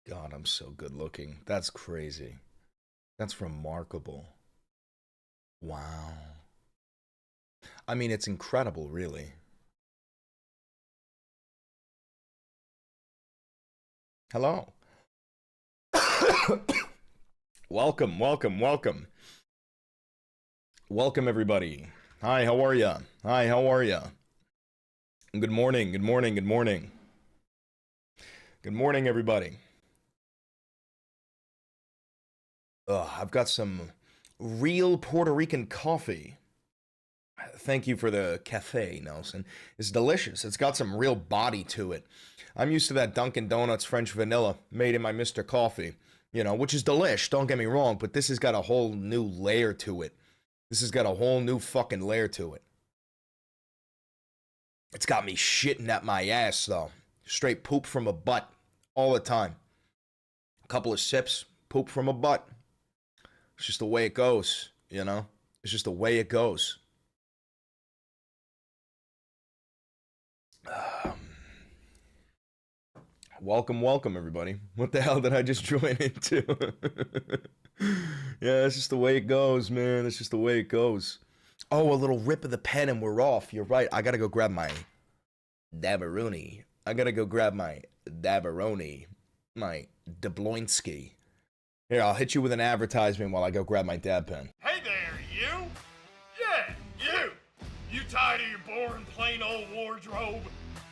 God, I'm so good looking. That's crazy. That's remarkable. Wow. I mean, it's incredible, really. Hello. Welcome, welcome, welcome. Welcome, everybody. Hi, how are ya? Hi, how are ya? Good morning, good morning, good morning. Good morning, everybody. I've got some real Puerto Rican coffee. Thank you for the cafe, Nelson. It's delicious. It's got some real body to it. I'm used to that Dunkin' Donuts French vanilla made in my Mr. Coffee, which is delish, don't get me wrong, but this has got a whole new layer to it. This has got a whole new fucking layer to it. It's got me shitting at my ass, though. Straight poop from a butt all the time. A couple of sips, poop from a butt. It's just the way it goes, It's just the way it goes. Welcome, welcome, everybody. What the hell did I just join into? Yeah, it's just the way it goes, man. It's just the way it goes. Oh, a little rip of the pen and we're off. You're right. I gotta go grab my Dabaroni. I gotta go grab my Dabaroni. My Dabloinski. Here, I'll hit you with an advertisement while I go grab my dab pen. Hey there, you! Yeah, you! You tired of your boring, plain old wardrobe?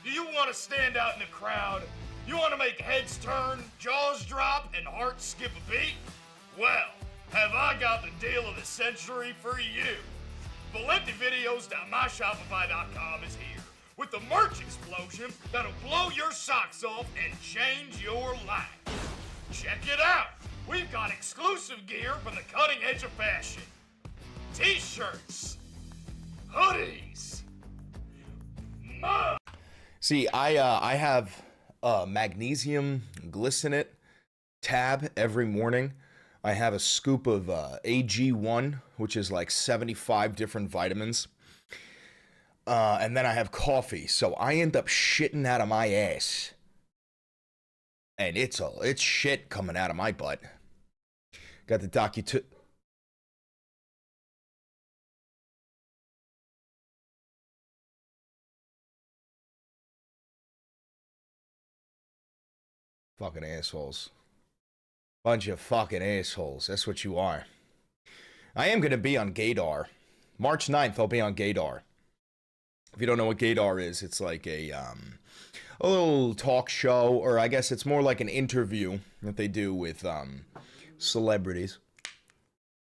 Do you want to stand out in the crowd? You want to make heads turn, jaws drop, and hearts skip a beat? Well, have I got the deal of the century for you? ValentiVideos.myshopify.com is here with the merch explosion that'll blow your socks off and change your life. Check it out! We've got exclusive gear from the cutting edge of fashion. T-shirts, hoodies, mugs. See, I have magnesium glycinate tab every morning. I have a scoop of AG1, which is like 75 different vitamins. And then I have coffee. So I end up shitting out of my ass. And it's shit coming out of my butt. Got the fucking assholes. Bunch of fucking assholes. That's what you are. I am going to be on Gaydar. March 9th, I'll be on Gaydar. If you don't know what Gaydar is, it's like a little talk show, or I guess it's more like an interview that they do with celebrities.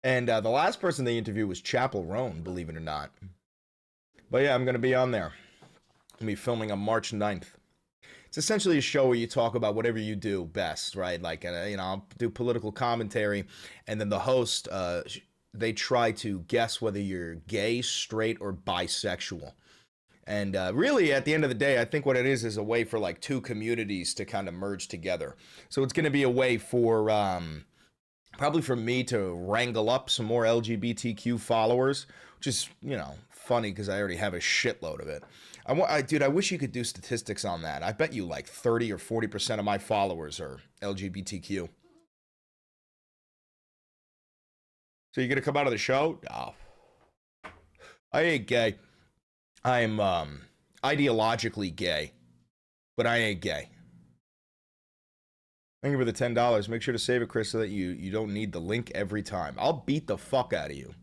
And the last person they interviewed was Chapel Roan, believe it or not. But yeah, I'm going to be on there. I'm going to be filming on March 9th. It's essentially a show where you talk about whatever you do best, right? Like, I'll do political commentary, and then the host, they try to guess whether you're gay, straight, or bisexual. And really, at the end of the day, I think what it is a way for like two communities to kind of merge together. So it's going to be a way for probably for me to wrangle up some more LGBTQ followers, which is, funny because I already have a shitload of it. Dude, I wish you could do statistics on that. I bet you like 30 or 40% of my followers are LGBTQ. So you gonna come out of the show? No. I ain't gay. I'm ideologically gay, but I ain't gay. Thank you for the $10. Make sure to save it, Chris, so that you don't need the link every time. I'll beat the fuck out of you.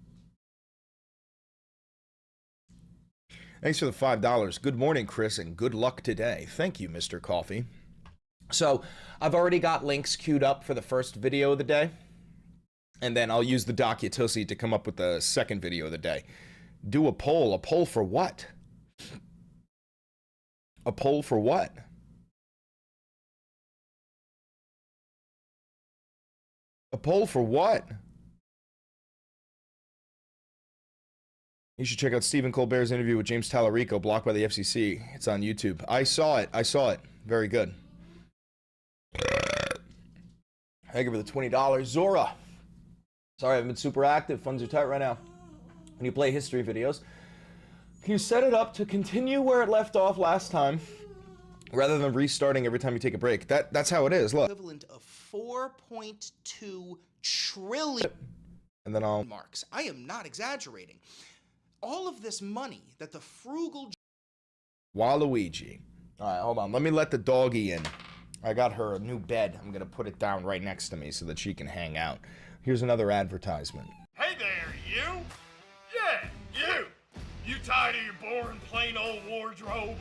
Thanks for the $5. Good morning, Chris, and good luck today. Thank you, Mr. Coffee. So I've already got links queued up for the first video of the day, and then I'll use the Docutussi to come up with the second video of the day. Do a poll. A poll for what? A poll for what? A poll for what? You should check out Stephen Colbert's interview with James Tallarico, blocked by the FCC. It's on YouTube. I saw it. Very good. Thank you for the $20. Zora. Sorry, I haven't been super active. Funds are tight right now. When you play history videos, can you set it up to continue where it left off last time? rather than restarting every time you take a break. That's how it is. Look. Equivalent of 4.2 trillion And then I'll marks. I am not exaggerating. All of this money that the frugal Waluigi. All right, hold on. Let me let the doggy in. I got her a new bed. I'm going to put it down right next to me so that she can hang out. Here's another advertisement. Hey there, you! Yeah, you! You tired of your boring, plain old wardrobe?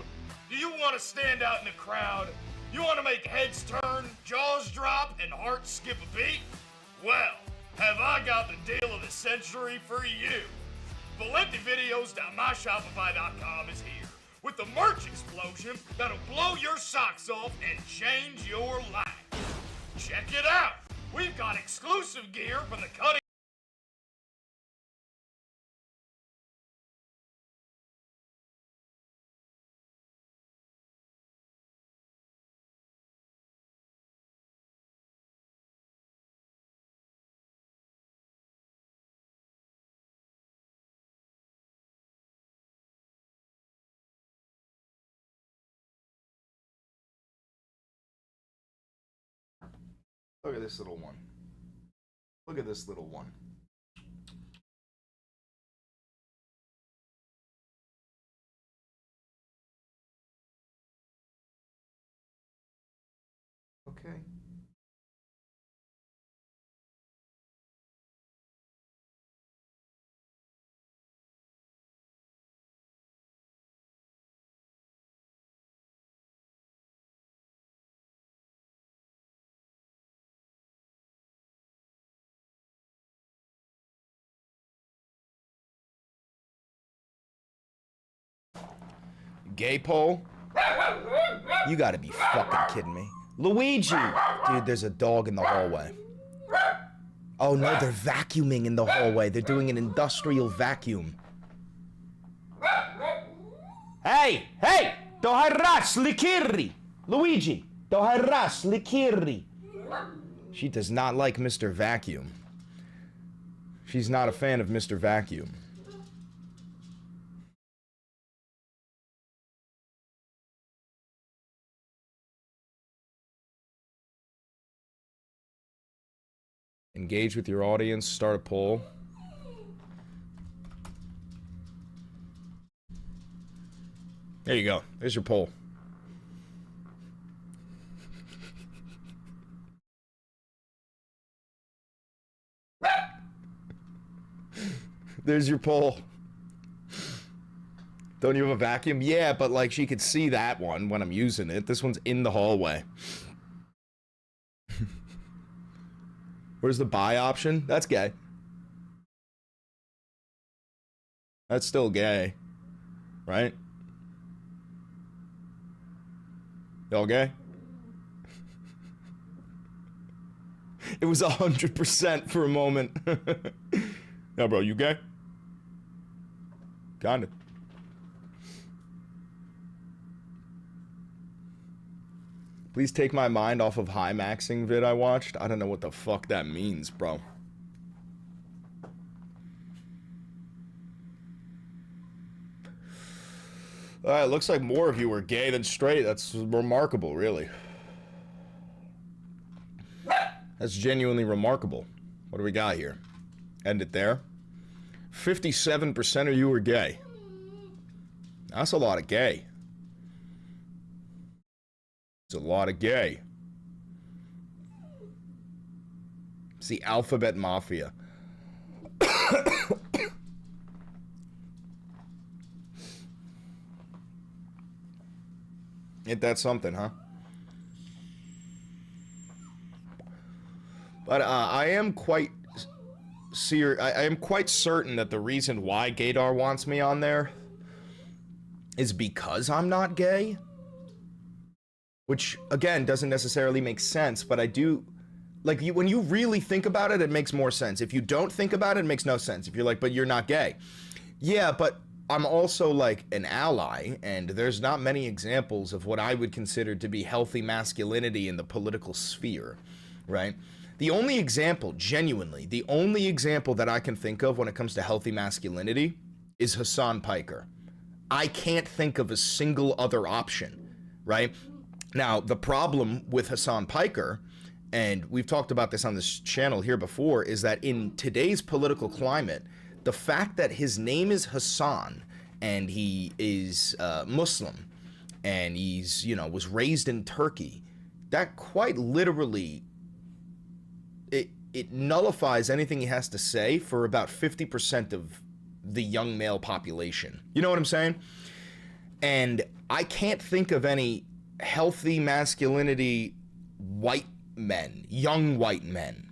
Do you want to stand out in the crowd? You want to make heads turn, jaws drop, and hearts skip a beat? Well, have I got the deal of the century for you? ValentiVideos.myshopify.com is here with the merch explosion that'll blow your socks off and change your life. Check it out! We've got exclusive gear from the cutting. Look at this little one. Look at this little one. Okay. Gay pole? You gotta be fucking kidding me. Luigi! Dude, there's a dog in the hallway. Oh no, they're vacuuming in the hallway. They're doing an industrial vacuum. Hey! Hey! Doharras likiri! Luigi! Doharras likiri! She does not like Mr. Vacuum. She's not a fan of Mr. Vacuum. Engage with your audience, start a poll. There you go. There's your poll. There's your poll. Don't you have a vacuum? Yeah, but like she could see that one when I'm using it. This one's in the hallway. Where's the buy option? That's gay. That's still gay. Right? Y'all gay? It was 100% for a moment. Yeah, bro, you gay? Kinda. Please take my mind off of high maxing vid I watched. I don't know what the fuck that means, bro. Alright, looks like more of you are gay than straight. That's remarkable, really. That's genuinely remarkable. What do we got here? End it there. 57% of you are gay. That's a lot of gay. It's a lot of gay. It's the alphabet mafia. Ain't that something, huh? But I am quite I am quite certain that the reason why Gaydar wants me on there is because I'm not gay. Which, again, doesn't necessarily make sense, but I do... Like, when you really think about it, it makes more sense. If you don't think about it, it makes no sense. If you're like, but you're not gay. Yeah, but I'm also, like, an ally, and there's not many examples of what I would consider to be healthy masculinity in the political sphere, right? The only example, genuinely, the only example that I can think of when it comes to healthy masculinity is Hassan Piker. I can't think of a single other option, right? Now, the problem with Hassan Piker, and we've talked about this on this channel here before, is that in today's political climate, the fact that his name is Hassan and he is Muslim and he's, you know, was raised in Turkey, that quite literally, it nullifies anything he has to say for about 50% of the young male population. You know what I'm saying? And I can't think of any healthy masculinity white men, young white men.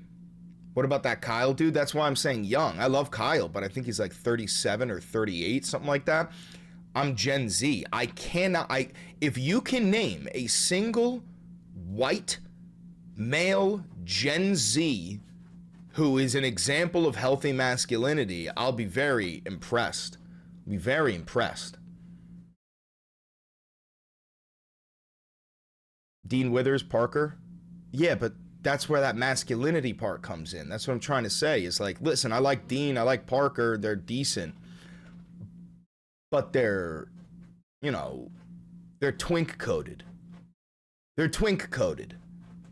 What about that Kyle dude? That's why I'm saying young. I love Kyle, but I think he's like 37 or 38, something like that. I'm Gen Z. If you can name a single white male Gen Z who is an example of healthy masculinity, I'll be very impressed. I'll be very impressed. Dean Withers, Parker. Yeah, but that's where that masculinity part comes in. That's what I'm trying to say. Is like, listen, I like Dean, I like Parker, they're decent. But they're, you know, they're twink coded. They're twink coded.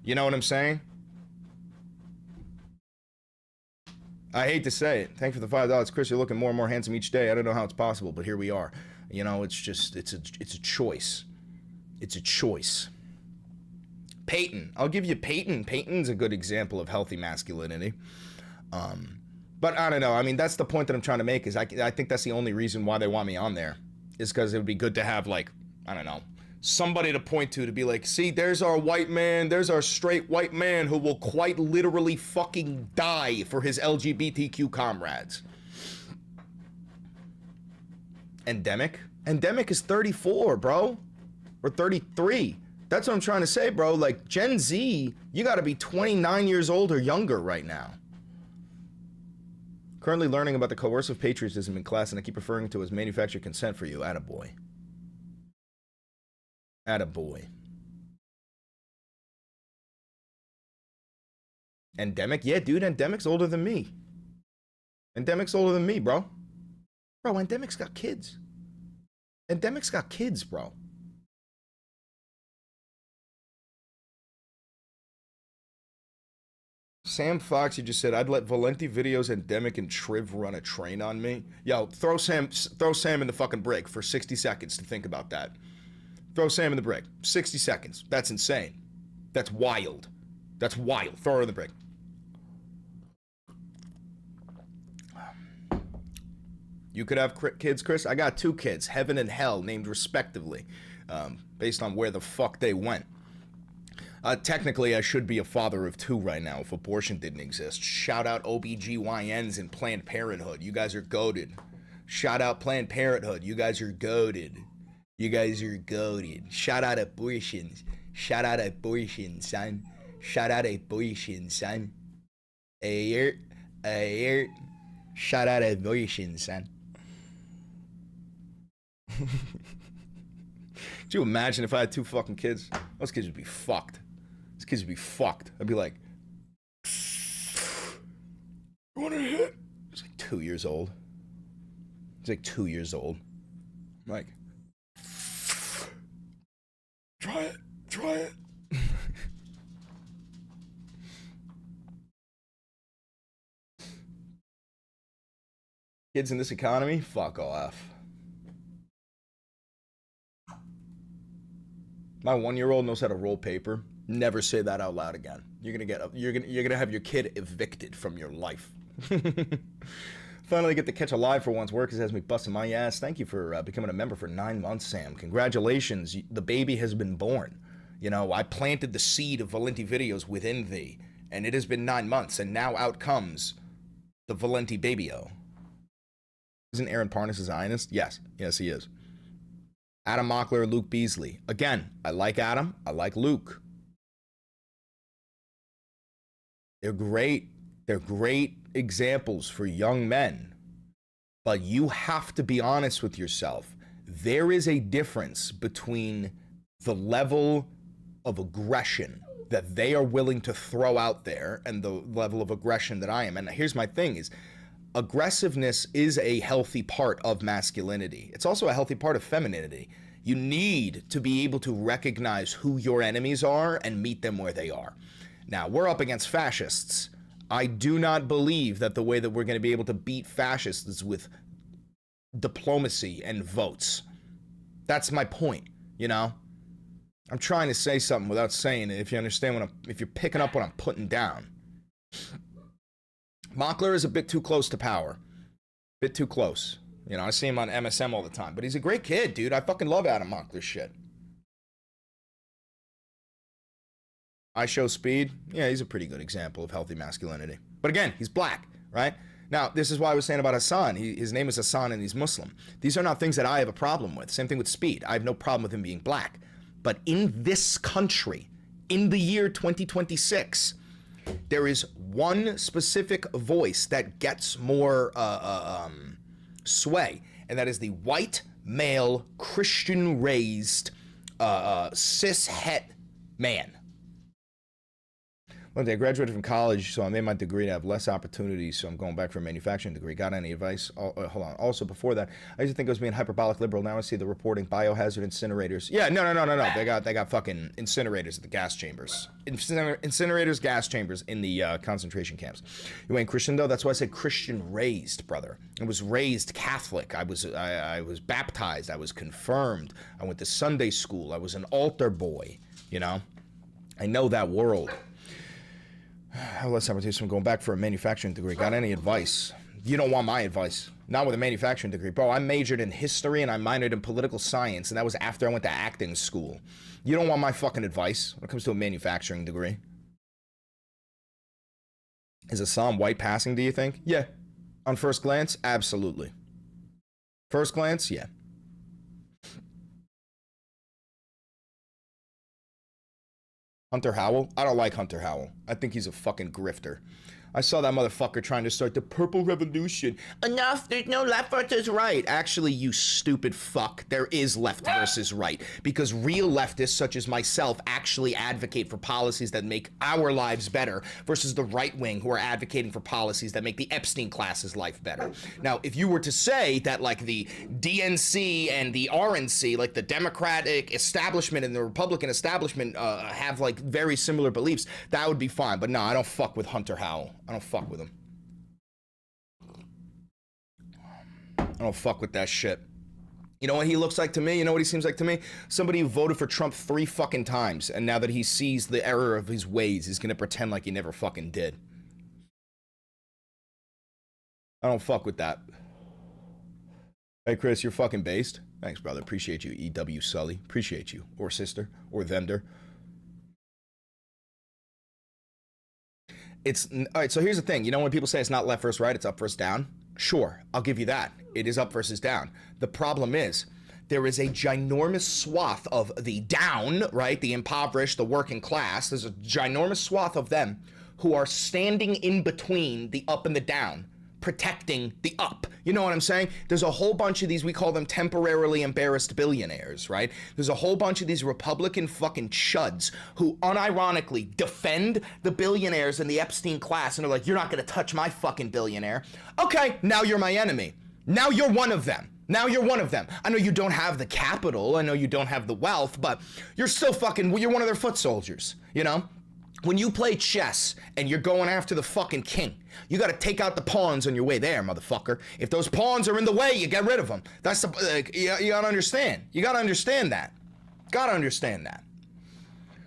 You know what I'm saying? I hate to say it. Thank you for the $5. Chris, you're looking more and more handsome each day. I don't know how it's possible, but here we are. You know, it's just, it's a choice. It's a choice. Peyton. I'll give you Peyton. Peyton's a good example of healthy masculinity. But I don't know. I mean, that's the point that I'm trying to make is I think that's the only reason why they want me on there is because it would be good to have, like, I don't know, somebody to point to be like, see, there's our white man, there's our straight white man who will quite literally fucking die for his LGBTQ comrades. Endemic? Endemic is 34, bro. Or 33. That's what I'm trying to say, bro. Like, Gen Z, you gotta be 29 years old or younger right now. Currently learning about the coercive patriotism in class, and I keep referring to as manufactured consent for you. Attaboy. Attaboy. Endemic? Yeah, dude, Endemic's older than me. Endemic's older than me, bro. Bro, Endemic's got kids. Endemic's got kids, bro. Sam Fox, you just said, I'd let Valenti Videos, Endemic, and Triv run a train on me. Yo, throw Sam in the fucking break for 60 seconds to think about that. Throw Sam in the break. 60 seconds. That's insane. That's wild. That's wild. Throw her in the break. You could have kids, Chris? I got 2 kids, heaven and hell, named respectively, based on where the fuck they went. Technically, I should be a father of 2 right now if abortion didn't exist. Shout out OBGYNs and Planned Parenthood. You guys are goated. Shout out Planned Parenthood. You guys are goated. You guys are goated. Shout out abortions. Shout out abortion, son. Shout out abortion, son. Shout out abortion, son. Could you imagine if I had 2 fucking kids? Those kids would be fucked. Those kids would be fucked. I'd be like, you want to hit? It's like 2 years old. It's like 2 years old. I'm like, try it. Try it. Kids in this economy? Fuck off. My 1-year-old knows how to roll paper. Never say that out loud again. You're gonna have your kid evicted from your life. Finally get to catch a live for once. Work has me busting my ass. Thank you for becoming a member for 9 months, Sam. Congratulations. The baby has been born. You know, I planted the seed of Valenti Videos within thee, and it has been 9 months, and now out comes the Valenti Baby-O. Isn't Aaron Parnas a Zionist? Yes. Yes, he is. Adam Mockler, Luke Beasley. Again, I like Adam. I like Luke. They're great. They're great examples for young men. But you have to be honest with yourself. There is a difference between the level of aggression that they are willing to throw out there and the level of aggression that I am. And here's my thing is, aggressiveness is a healthy part of masculinity. It's also a healthy part of femininity. You need to be able to recognize who your enemies are and meet them where they are. Now, we're up against fascists. I do not believe that the way that we're going to be able to beat fascists is with diplomacy and votes. That's my point, you know? I'm trying to say something without saying it, if you understand if you're picking up what I'm putting down. Mockler is a bit too close to power. Bit too close. You know, I see him on MSM all the time, but he's a great kid, dude. I fucking love Adam Mockler's shit. I Show Speed. Yeah, he's a pretty good example of healthy masculinity. But again, he's black, right? Now, this is why I was saying about Hassan. His name is Hassan and he's Muslim. These are not things that I have a problem with. Same thing with Speed. I have no problem with him being black. But in this country, in the year 2026, there is one specific voice that gets more sway, and that is the white, male, Christian-raised, cis-het man. One day I graduated from college, so I made my degree to have less opportunities, so I'm going back for a manufacturing degree. Got any advice? Hold on. Also, before that, I used to think I was being hyperbolic liberal. Now I see the reporting biohazard incinerators. Yeah, no. They got fucking incinerators at the gas chambers. Incinerators, gas chambers in the concentration camps. You ain't Christian, though? That's why I said Christian-raised, brother. I was raised Catholic. I was baptized. I was confirmed. I went to Sunday school. I was an altar boy, you know? I know that world. How less opportunities from going back for a manufacturing degree. Got any advice? You don't want my advice. Not with a manufacturing degree. Bro, I majored in history and I minored in political science, and that was after I went to acting school. You don't want my fucking advice when it comes to a manufacturing degree. Is Assam white passing, do you think? Yeah. On first glance, absolutely. First glance, yeah. Hunter Howell? I don't like Hunter Howell. I think he's a fucking grifter. I saw that motherfucker trying to start the purple revolution. Enough, there's no left versus right. Actually, you stupid fuck, there is left versus right. Because real leftists, such as myself, actually advocate for policies that make our lives better versus the right wing who are advocating for policies that make the Epstein class's life better. Now, if you were to say that like the DNC and the RNC, like the Democratic establishment and the Republican establishment have like very similar beliefs, that would be fine. But no, I don't fuck with Hunter Howell. I don't fuck with him. I don't fuck with that shit. You know what he looks like to me? You know what he seems like to me? Somebody who voted for Trump 3 fucking times, and now that he sees the error of his ways, he's gonna pretend like he never fucking did. I don't fuck with that. Hey, Chris, you're fucking based. Thanks, brother. Appreciate you, E.W. Sully. Appreciate you. Or sister. Or vendor. All right, so here's the thing. You know when people say it's not left versus right, it's up versus down? Sure, I'll give you that. It is up versus down. The problem is, there is a ginormous swath of the down, right? The impoverished, the working class. There's a ginormous swath of them who are standing in between the up and the down, protecting the up. You know what I'm saying? There's a whole bunch of these, we call them temporarily embarrassed billionaires, right? There's a whole bunch of these Republican fucking chuds who unironically defend the billionaires in the Epstein class and are like, you're not gonna touch my fucking billionaire. Okay, now you're my enemy. Now you're one of them. Now you're one of them. I know you don't have the capital, I know you don't have the wealth, but you're still fucking, you're one of their foot soldiers, you know? When you play chess and you're going after the fucking king, you gotta take out the pawns on your way there, motherfucker. If those pawns are in the way, you get rid of them. That's the, you gotta understand. You gotta understand that. Gotta understand that.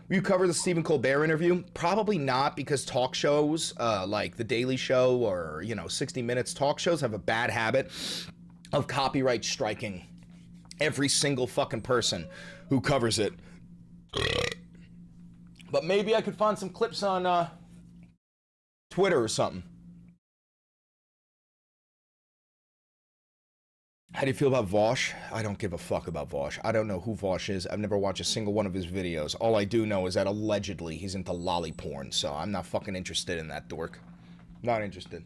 Will you cover the Stephen Colbert interview? Probably not, because talk shows, like The Daily Show or, 60 Minutes, talk shows have a bad habit of copyright striking every single fucking person who covers it. But maybe I could find some clips on Twitter or something. How do you feel about Vosh? I don't give a fuck about Vosh. I don't know who Vosh is. I've never watched a single one of his videos. All I do know is that allegedly he's into lolly porn, so I'm not fucking interested in that dork. Not interested.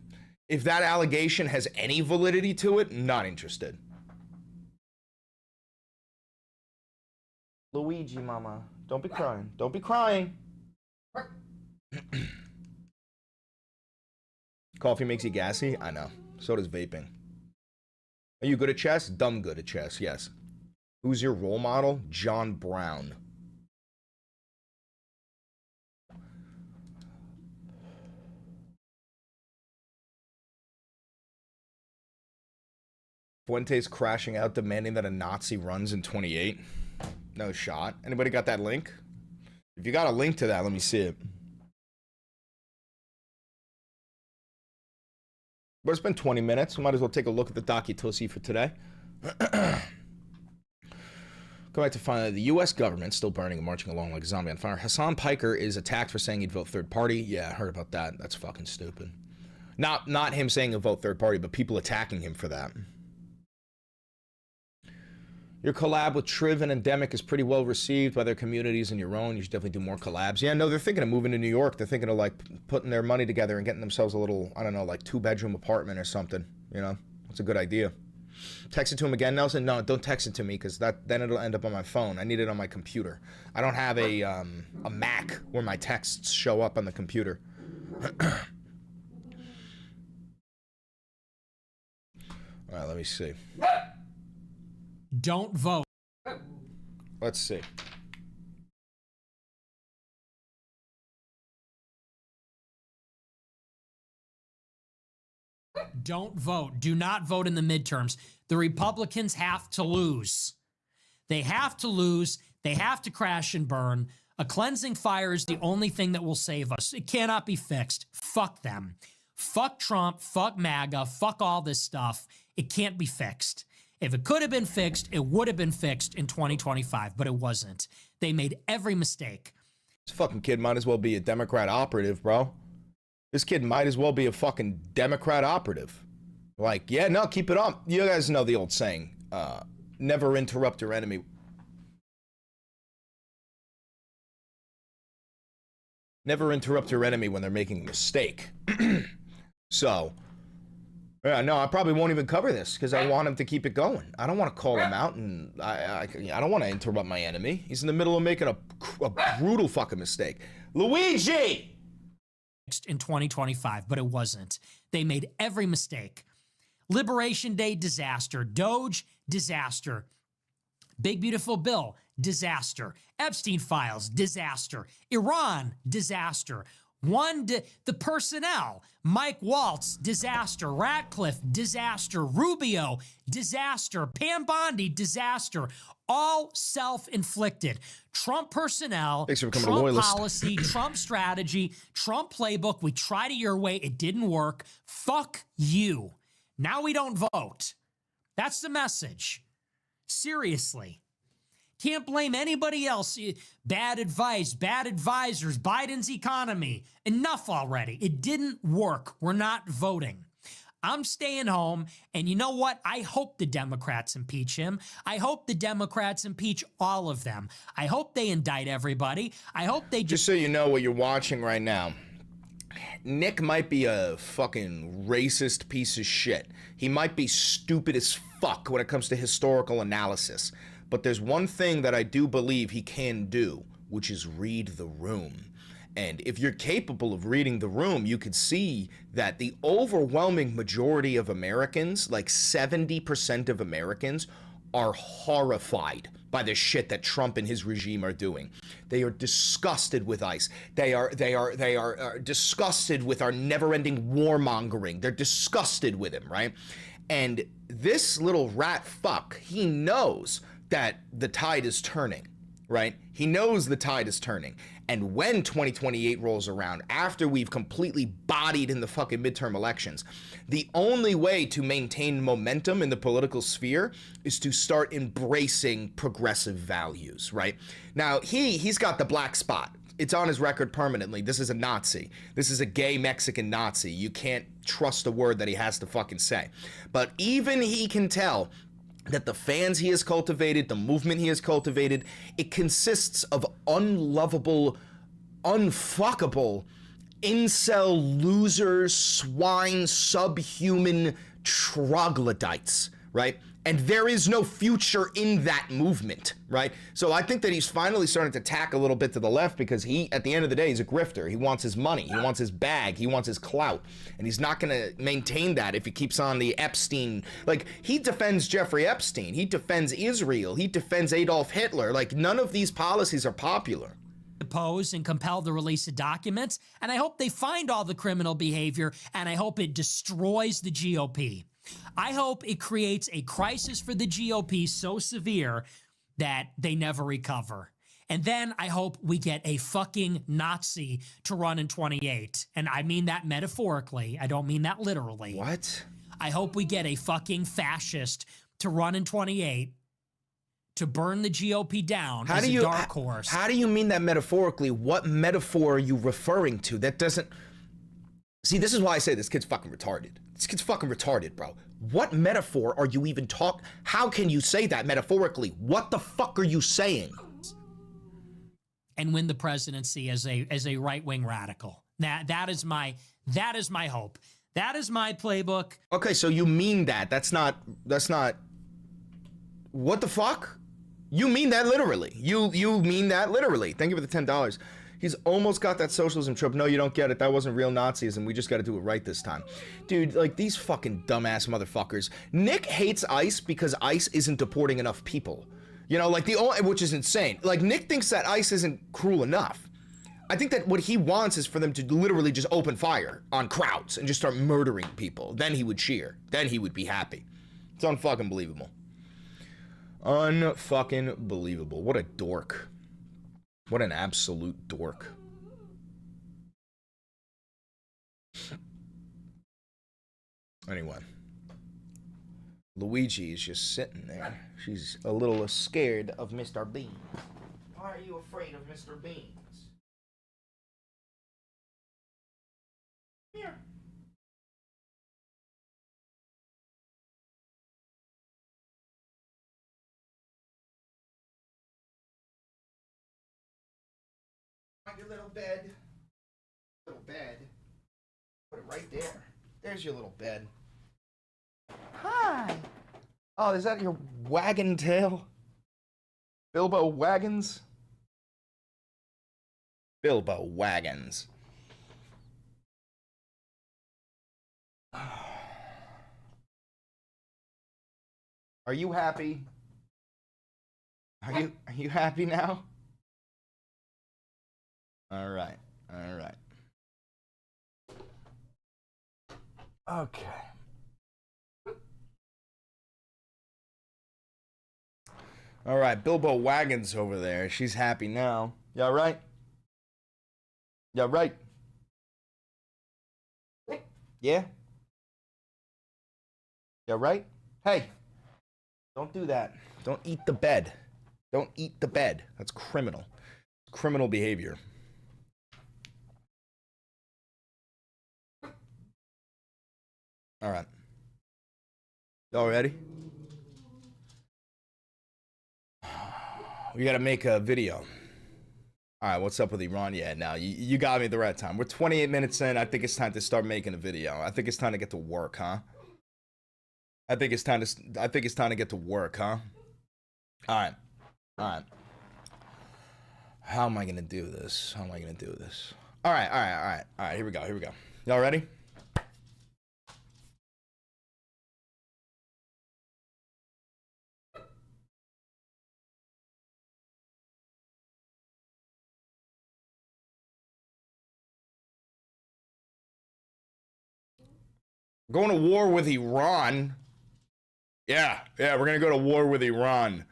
If that allegation has any validity to it, not interested. Luigi, mama. Don't be crying. Don't be crying. Coffee makes you gassy? I know. So does vaping. Are you good at chess? Dumb good at chess, yes. Who's your role model? John Brown. Fuentes crashing out, demanding that a Nazi runs in 28. No shot. Anybody got that link? If you got a link to that, let me see it. But it's been 20 minutes. We might as well take a look at the docu-tussie for today. Go back to find the U.S. government still burning and marching along like a zombie on fire. Hassan Piker is attacked for saying he'd vote third party. Yeah, I heard about that. That's fucking stupid. Not him saying he'll vote third party, but people attacking him for that. Your collab with Triv and Endemic is pretty well received by their communities and your own. You should definitely do more collabs. Yeah, no, they're thinking of moving to New York. They're thinking of, like, putting their money together and getting themselves a little, I don't know, like, 2-bedroom apartment or something. You know? It's a good idea. Text it to him again, Nelson? No, don't text it to me, because then it'll end up on my phone. I need it on my computer. I don't have a Mac where my texts show up on the computer. All right, let me see. Don't vote. Let's see. Don't vote. Do not vote in the midterms. The Republicans have to lose. They have to lose. They have to crash and burn. A cleansing fire is the only thing that will save us. It cannot be fixed. Fuck them. Fuck Trump. Fuck MAGA. Fuck all this stuff. It can't be fixed. If it could have been fixed, it would have been fixed in 2025, but it wasn't. They made every mistake. This fucking kid might as well be a Democrat operative, bro. This kid might as well be a fucking Democrat operative. Like, yeah, no, keep it up. You guys know the old saying, never interrupt your enemy. Never interrupt your enemy when they're making a mistake. So, yeah, no, I probably won't even cover this because I want him to keep it going. I don't want to call him out, and I don't want to interrupt my enemy. He's in the middle of making a brutal fucking mistake. Luigi! In 2025, but it wasn't. They made every mistake. Liberation Day, disaster. Doge, disaster. Big Beautiful Bill, disaster. Epstein Files, disaster. Iran, disaster. The personnel, Mike Waltz, disaster. Ratcliffe, disaster. Rubio, disaster. Pam Bondi, disaster. All self-inflicted. Trump personnel, Trump policy, Trump strategy, Trump playbook. We tried it your way. It didn't work. Fuck you. Now we don't vote. That's the message. Seriously. Can't blame anybody else. Bad advice, bad advisors, Biden's economy. Enough already. It didn't work. We're not voting. I'm staying home, and you know what? I hope the Democrats impeach him. I hope the Democrats impeach all of them. I hope they indict everybody. I hope they just so you know what you're watching right now. Nick might be a fucking racist piece of shit. He might be stupid as fuck when it comes to historical analysis. But there's one thing that I do believe he can do, which is read the room. And if you're capable of reading the room, you could see that the overwhelming majority of Americans, like 70% of Americans, are horrified by the shit that Trump and his regime are doing. They are disgusted with ICE. They are disgusted with our never-ending warmongering. They're disgusted with him, right? And this little rat fuck, he knows that the tide is turning, right? He knows the tide is turning. And when 2028 rolls around, after we've completely bodied in the fucking midterm elections, the only way to maintain momentum in the political sphere is to start embracing progressive values, right? Now, he's got the black spot. It's on his record permanently. This is a Nazi. This is a gay Mexican Nazi. You can't trust a word that he has to fucking say. But even he can tell that the fans he has cultivated, the movement he has cultivated, it consists of unlovable, unfuckable, incel losers, swine, subhuman troglodytes, right? And there is no future in that movement, right? So I think that he's finally starting to tack a little bit to the left because he, at the end of the day, he's a grifter. He wants his money. He wants his bag. He wants his clout. And he's not going to maintain that if he keeps on the Epstein. Like, he defends Jeffrey Epstein. He defends Israel. He defends Adolf Hitler. Like, none of these policies are popular. Depose and compel the release of documents, and I hope they find all the criminal behavior, and I hope it destroys the GOP. I hope it creates a crisis for the GOP so severe that they never recover. And then I hope we get a fucking Nazi to run in 28. And I mean that metaphorically. I don't mean that literally. What? I hope we get a fucking fascist to run in 28 to burn the GOP down as a dark horse. How do you mean that metaphorically? What metaphor are you referring to? That doesn't... See, this is why I say this kid's fucking retarded. This kid's fucking retarded, bro. What metaphor are you even talking? How can you say that metaphorically? What the fuck are you saying? And win the presidency as a right-wing radical. That is my hope. That is my playbook. Okay, so you mean that? That's not. What the fuck? You mean that literally? You mean that literally? Thank you for the $10. He's almost got that socialism trope. No, you don't get it. That wasn't real Nazism. We just got to do it right this time. Dude, like, these fucking dumbass motherfuckers. Nick hates ICE because ICE isn't deporting enough people. You know, like, which is insane. Like, Nick thinks that ICE isn't cruel enough. I think that what he wants is for them to literally just open fire on crowds and just start murdering people. Then he would cheer. Then he would be happy. It's unfucking believable. Unfucking believable. What a dork. What an absolute dork. Anyway. Luigi is just sitting there. She's a little scared of Mr. Bean. Why are you afraid of Mr. Beans? Here. Your little bed. Little bed. Put it right there. There's your little bed. Hi. Oh, is that your wagon tail? Bilbo Wagons? Bilbo Wagons. Are you happy? Are you happy now? All right. All right. Okay. All right, Bilbo Wagons over there. She's happy now. You all right? You all right? Yeah? You all right? Hey, don't do that. Don't eat the bed. Don't eat the bed. That's criminal. Criminal behavior. All right. Y'all ready? We got to make a video. All right, what's up with Iran? Yeah, now you got me at the right time. We're 28 minutes in. I think it's time to start making a video. I think it's time to get to work, huh? I think it's time to get to work, huh? All right. All right. How am I going to do this? How am I going to do this? All right. All right, here we go. Y'all ready? Going to war with Iran. Yeah, we're going to go to war with Iran.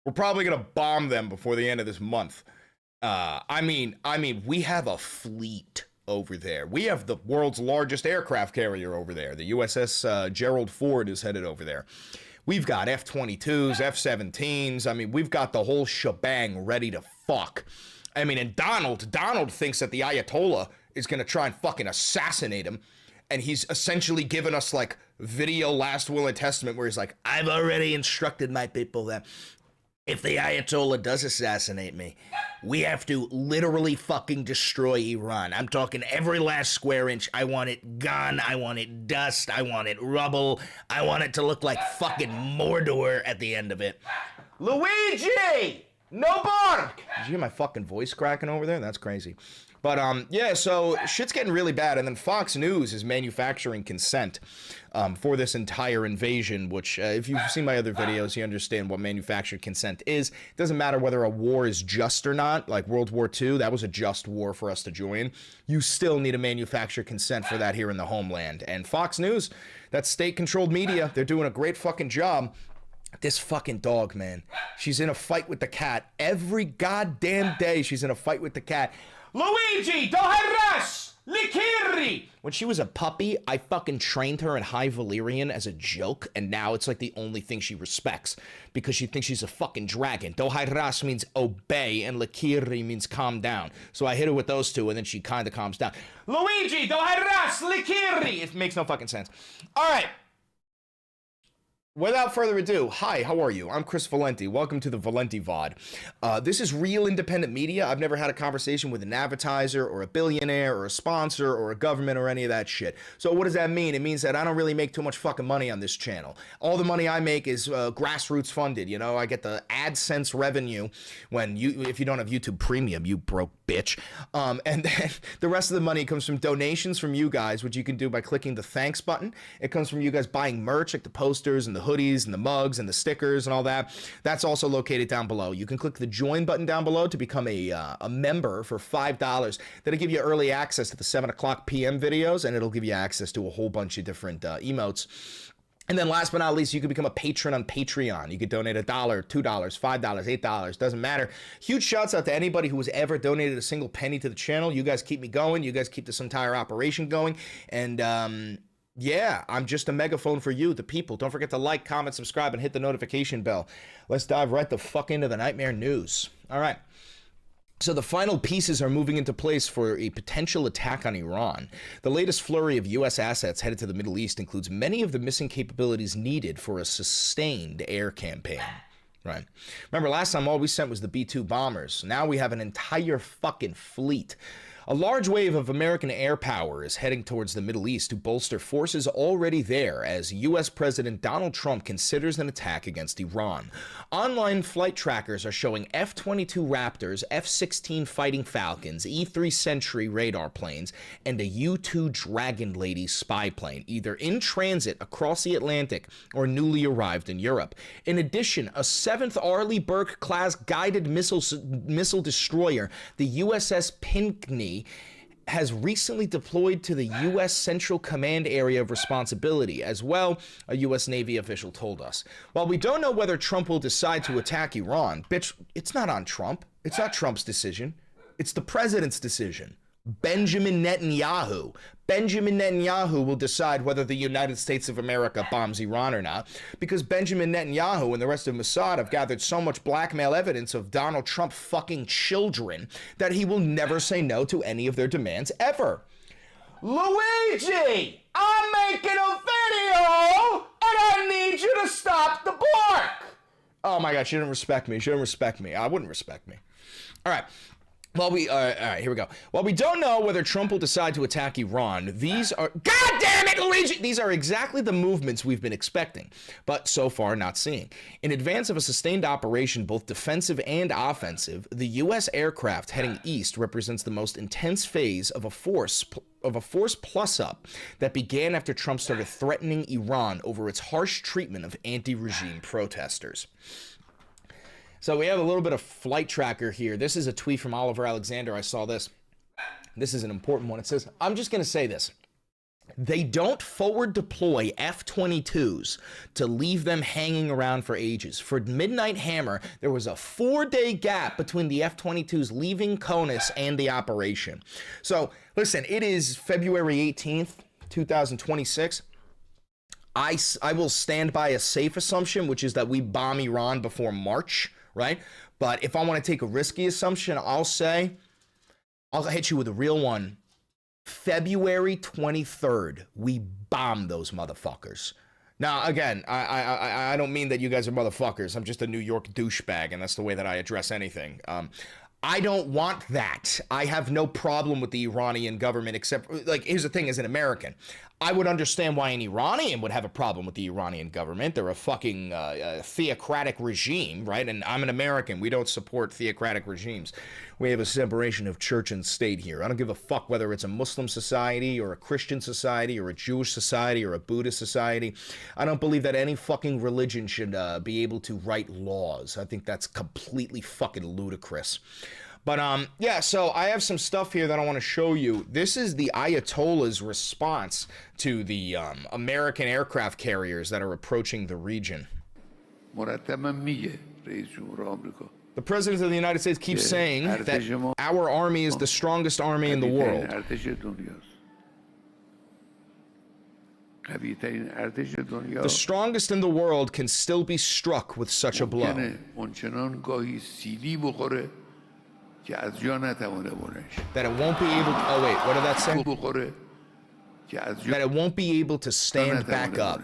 We're probably going to bomb them before the end of this month. I mean, we have a fleet over there. We have the world's largest aircraft carrier over there. The USS Gerald Ford is headed over there. We've got F-22s, F-17s. I mean, we've got the whole shebang ready to fuck. I mean, and Donald thinks that the Ayatollah is going to try and fucking assassinate him. And he's essentially given us, like, video last will and testament where he's like, I've already instructed my people that if the Ayatollah does assassinate me, We have to literally fucking destroy Iran. I'm talking every last square inch. I want it gone. I want it dust. I want it rubble. I want it to look like fucking Mordor at the end of it. Luigi! No bark! Did you hear my fucking voice cracking over there? That's crazy. But, yeah, so shit's getting really bad. And then Fox News is manufacturing consent for this entire invasion, which, if you've seen my other videos, you understand what manufactured consent is. It doesn't matter whether a war is just or not. Like World War II, that was a just war for us to join. You still need a manufactured consent for that here in the homeland. And Fox News, that state-controlled media, they're doing a great fucking job. This fucking dog, man. She's in a fight with the cat. Every goddamn day she's in a fight with the cat. Luigi, do harass! Likiri! When she was a puppy, I fucking trained her in High Valyrian as a joke, and now it's like the only thing she respects because she thinks she's a fucking dragon. Do harass means obey, and Likiri means calm down. So I hit her with those two, and then she kind of calms down. Luigi, do harass! Likiri! It makes no fucking sense. All right. Without further ado, hi, how are you? I'm Chris Valenti. Welcome to the Valenti VOD. This is real independent media. I've never had a conversation with an advertiser or a billionaire or a sponsor or a government or any of that shit. So what does that mean? It means that I don't really make too much fucking money on this channel. All the money I make is grassroots funded. You know, I get the AdSense revenue when if you don't have YouTube Premium, you broke bitch. And then the rest of the money comes from donations from you guys, which you can do by clicking the thanks button. It comes from you guys buying merch like the posters and the hoodies and the mugs and the stickers and all that. That's also located down below. You can click the join button down below to become a member for $5. That'll give you early access to the 7 o'clock p.m. videos, and it'll give you access to a whole bunch of different emotes. And then last but not least, you can become a patron on Patreon. You could donate $1, $2, $5, $8, doesn't matter. Huge shouts out to anybody who has ever donated a single penny to the channel. You guys keep me going. You guys keep this entire operation going. And yeah, I'm just a megaphone for you, the people. Don't forget to like, comment, subscribe, and hit the notification bell. Let's dive right the fuck into the nightmare news. All right. So the final pieces are moving into place for a potential attack on Iran. The latest flurry of U.S. assets headed to the Middle East includes many of the missing capabilities needed for a sustained air campaign. Right. Remember, last time all we sent was the B-2 bombers. Now we have an entire fucking fleet. A large wave of American air power is heading towards the Middle East to bolster forces already there as U.S. President Donald Trump considers an attack against Iran. Online flight trackers are showing F-22 Raptors, F-16 Fighting Falcons, E-3 Sentry radar planes, and a U-2 Dragon Lady spy plane, either in transit across the Atlantic or newly arrived in Europe. In addition, a 7th Arleigh Burke-class guided missile destroyer, the USS Pinckney, has recently deployed to the U.S. Central Command Area of Responsibility as well, a U.S. Navy official told us. While we don't know whether Trump will decide to attack Iran, bitch, it's not on Trump. It's not Trump's decision. It's the president's decision. Benjamin Netanyahu. Benjamin Netanyahu will decide whether the United States of America bombs Iran or not, because Benjamin Netanyahu and the rest of Mossad have gathered so much blackmail evidence of Donald Trump fucking children that he will never say no to any of their demands ever. Luigi, I'm making a video and I need you to stop the bark. Oh my God, she didn't respect me. She didn't respect me. I wouldn't respect me. All right. All right, here we go. While we don't know whether Trump will decide to attack Iran, these are, God damn it, Luigi! These are exactly the movements we've been expecting, but so far not seeing. In advance of a sustained operation, both defensive and offensive, the U.S. aircraft heading east represents the most intense phase of a force plus-up that began after Trump started threatening Iran over its harsh treatment of anti-regime protesters. So we have a little bit of flight tracker here. This is a tweet from Oliver Alexander. I saw this. This is an important one. It says, I'm just going to say this. They don't forward deploy F-22s to leave them hanging around for ages. For Midnight Hammer, there was a 4-day gap between the F-22s leaving CONUS and the operation. So listen, it is February 18th, 2026. I will stand by a safe assumption, which is that we bomb Iran before March. Right? But if I want to take a risky assumption, I'll hit you with a real one. February 23rd, we bomb those motherfuckers. Now, again, I don't mean that you guys are motherfuckers. I'm just a New York douchebag, and that's the way that I address anything. I don't want that. I have no problem with the Iranian government, except, like, here's the thing, as an American, I would understand why an Iranian would have a problem with the Iranian government. They're a fucking theocratic regime, right? And I'm an American. We don't support theocratic regimes. We have a separation of church and state here. I don't give a fuck whether it's a Muslim society or a Christian society or a Jewish society or a Buddhist society. I don't believe that any fucking religion should be able to write laws. I think that's completely fucking ludicrous. But, yeah, so I have some stuff here that I want to show you. This is the Ayatollah's response to the American aircraft carriers that are approaching the region. The President of the United States keeps saying that our army is the strongest army in the world. The strongest in the world can still be struck with such a blow. That it won't be able to, oh wait, what did that say? That it won't be able to stand back up.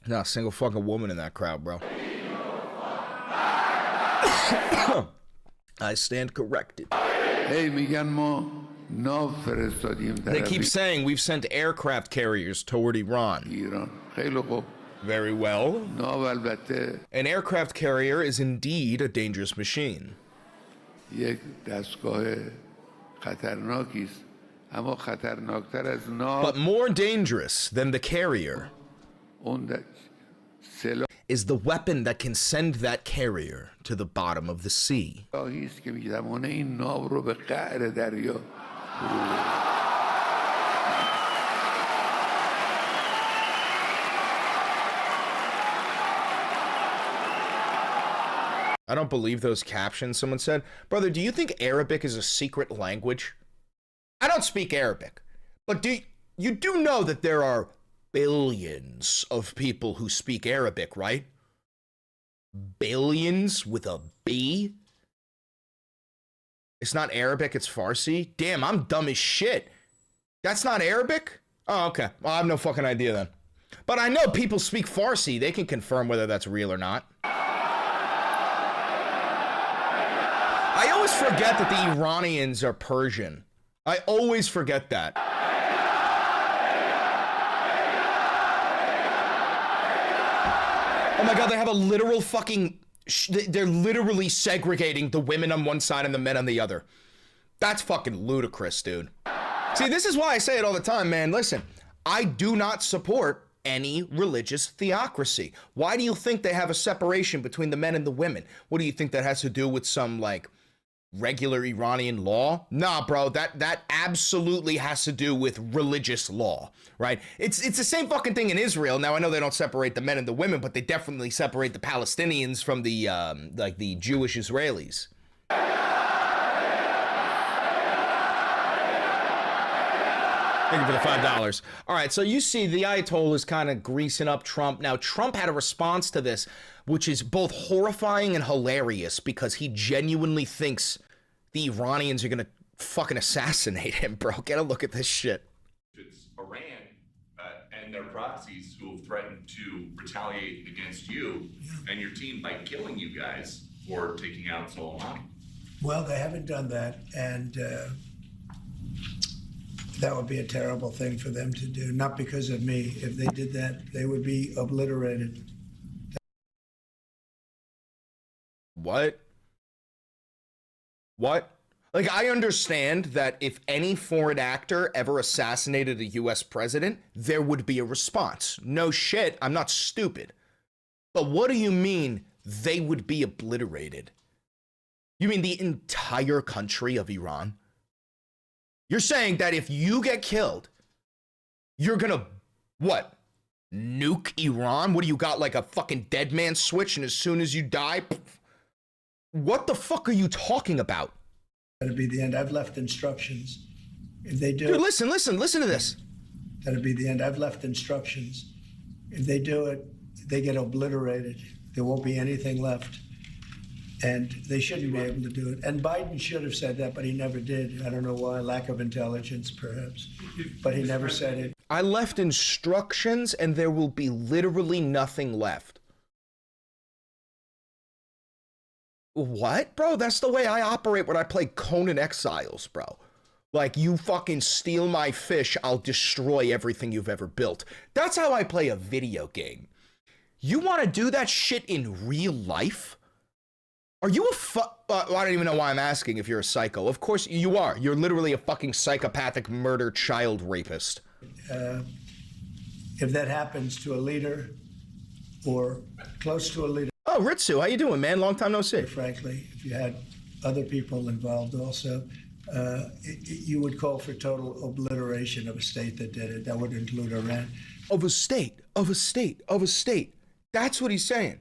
Not a single fucking woman in that crowd, bro. I stand corrected. They keep saying we've sent aircraft carriers toward Iran. Very well. An aircraft carrier is indeed a dangerous machine. But more dangerous than the carrier is the weapon that can send that carrier to the bottom of the sea. I don't believe those captions. Someone said, brother, do you think Arabic is a secret language? I don't speak Arabic, but you do know that there are billions of people who speak Arabic, right? Billions with a B? It's not Arabic, it's Farsi? Damn, I'm dumb as shit. That's not Arabic? Oh, okay. Well, I have no fucking idea then. But I know people speak Farsi. They can confirm whether that's real or not. I always forget that the Iranians are Persian. I always forget that. Oh my God, they have a literal fucking, they're literally segregating the women on one side and the men on the other. That's fucking ludicrous, dude. See, this is why I say it all the time, man. Listen, I do not support any religious theocracy. Why do you think they have a separation between the men and the women? What do you think that has to do with some, like, regular Iranian law? Nah, bro, that absolutely has to do with religious law, right? It's the same fucking thing in Israel. Now, I know they don't separate the men and the women, but they definitely separate the Palestinians from the, like, the Jewish Israelis. Thank you for the $5. All right, so you see the Ayatollah is kind of greasing up Trump. Now, Trump had a response to this, which is both horrifying and hilarious, because he genuinely thinks the Iranians are going to fucking assassinate him, bro. Get a look at this shit. It's Iran and their proxies who have threatened to retaliate against you and your team by killing you guys for taking out Soleimani. Well, they haven't done that, and that would be a terrible thing for them to do, not because of me. If they did that, they would be obliterated. What? What? Like, I understand that if any foreign actor ever assassinated a US president, there would be a response. No shit, I'm not stupid. But what do you mean they would be obliterated? You mean the entire country of Iran? You're saying that if you get killed, you're gonna, what, nuke Iran? What do you got, like a fucking dead man switch, and as soon as you die, what the fuck are you talking about? That'd be the end. I've left instructions. If they do, dude, listen to this. That'd be the end. I've left instructions. If they do it, they get obliterated. There won't be anything left. And they shouldn't be able to do it. And Biden should have said that, but he never did. I don't know why, lack of intelligence, perhaps. But he never said it. I left instructions and there will be literally nothing left. What? Bro, that's the way I operate when I play Conan Exiles, bro. Like, you fucking steal my fish, I'll destroy everything you've ever built. That's how I play a video game. You want to do that shit in real life? Are you I don't even know why I'm asking if you're a psycho. Of course you are. You're literally a fucking psychopathic murder child rapist. If that happens to a leader or close to a leader. Oh, Ritsu, how you doing, man? Long time no see. Frankly, if you had other people involved also, you would call for total obliteration of a state that did it. That would include Iran. Of a state. That's what he's saying.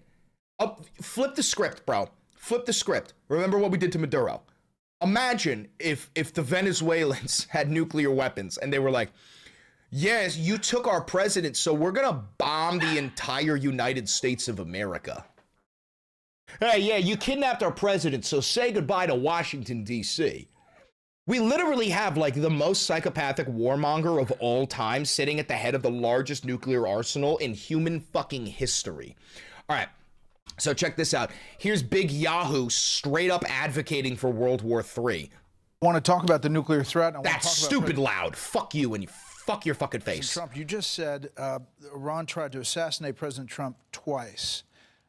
Flip the script, bro. Flip the script. Remember what we did to Maduro. Imagine if the Venezuelans had nuclear weapons and they were like, yes, you took our president, so we're gonna bomb the entire United States of America. Hey, yeah, you kidnapped our president, so say goodbye to Washington, D.C. We literally have, like, the most psychopathic warmonger of all time sitting at the head of the largest nuclear arsenal in human fucking history. All right, so check this out. Here's Big Yahoo straight up advocating for World War III. I want to talk about the nuclear threat. That's stupid loud. Fuck you and you fuck your fucking face. Trump, you just said Iran tried to assassinate President Trump twice.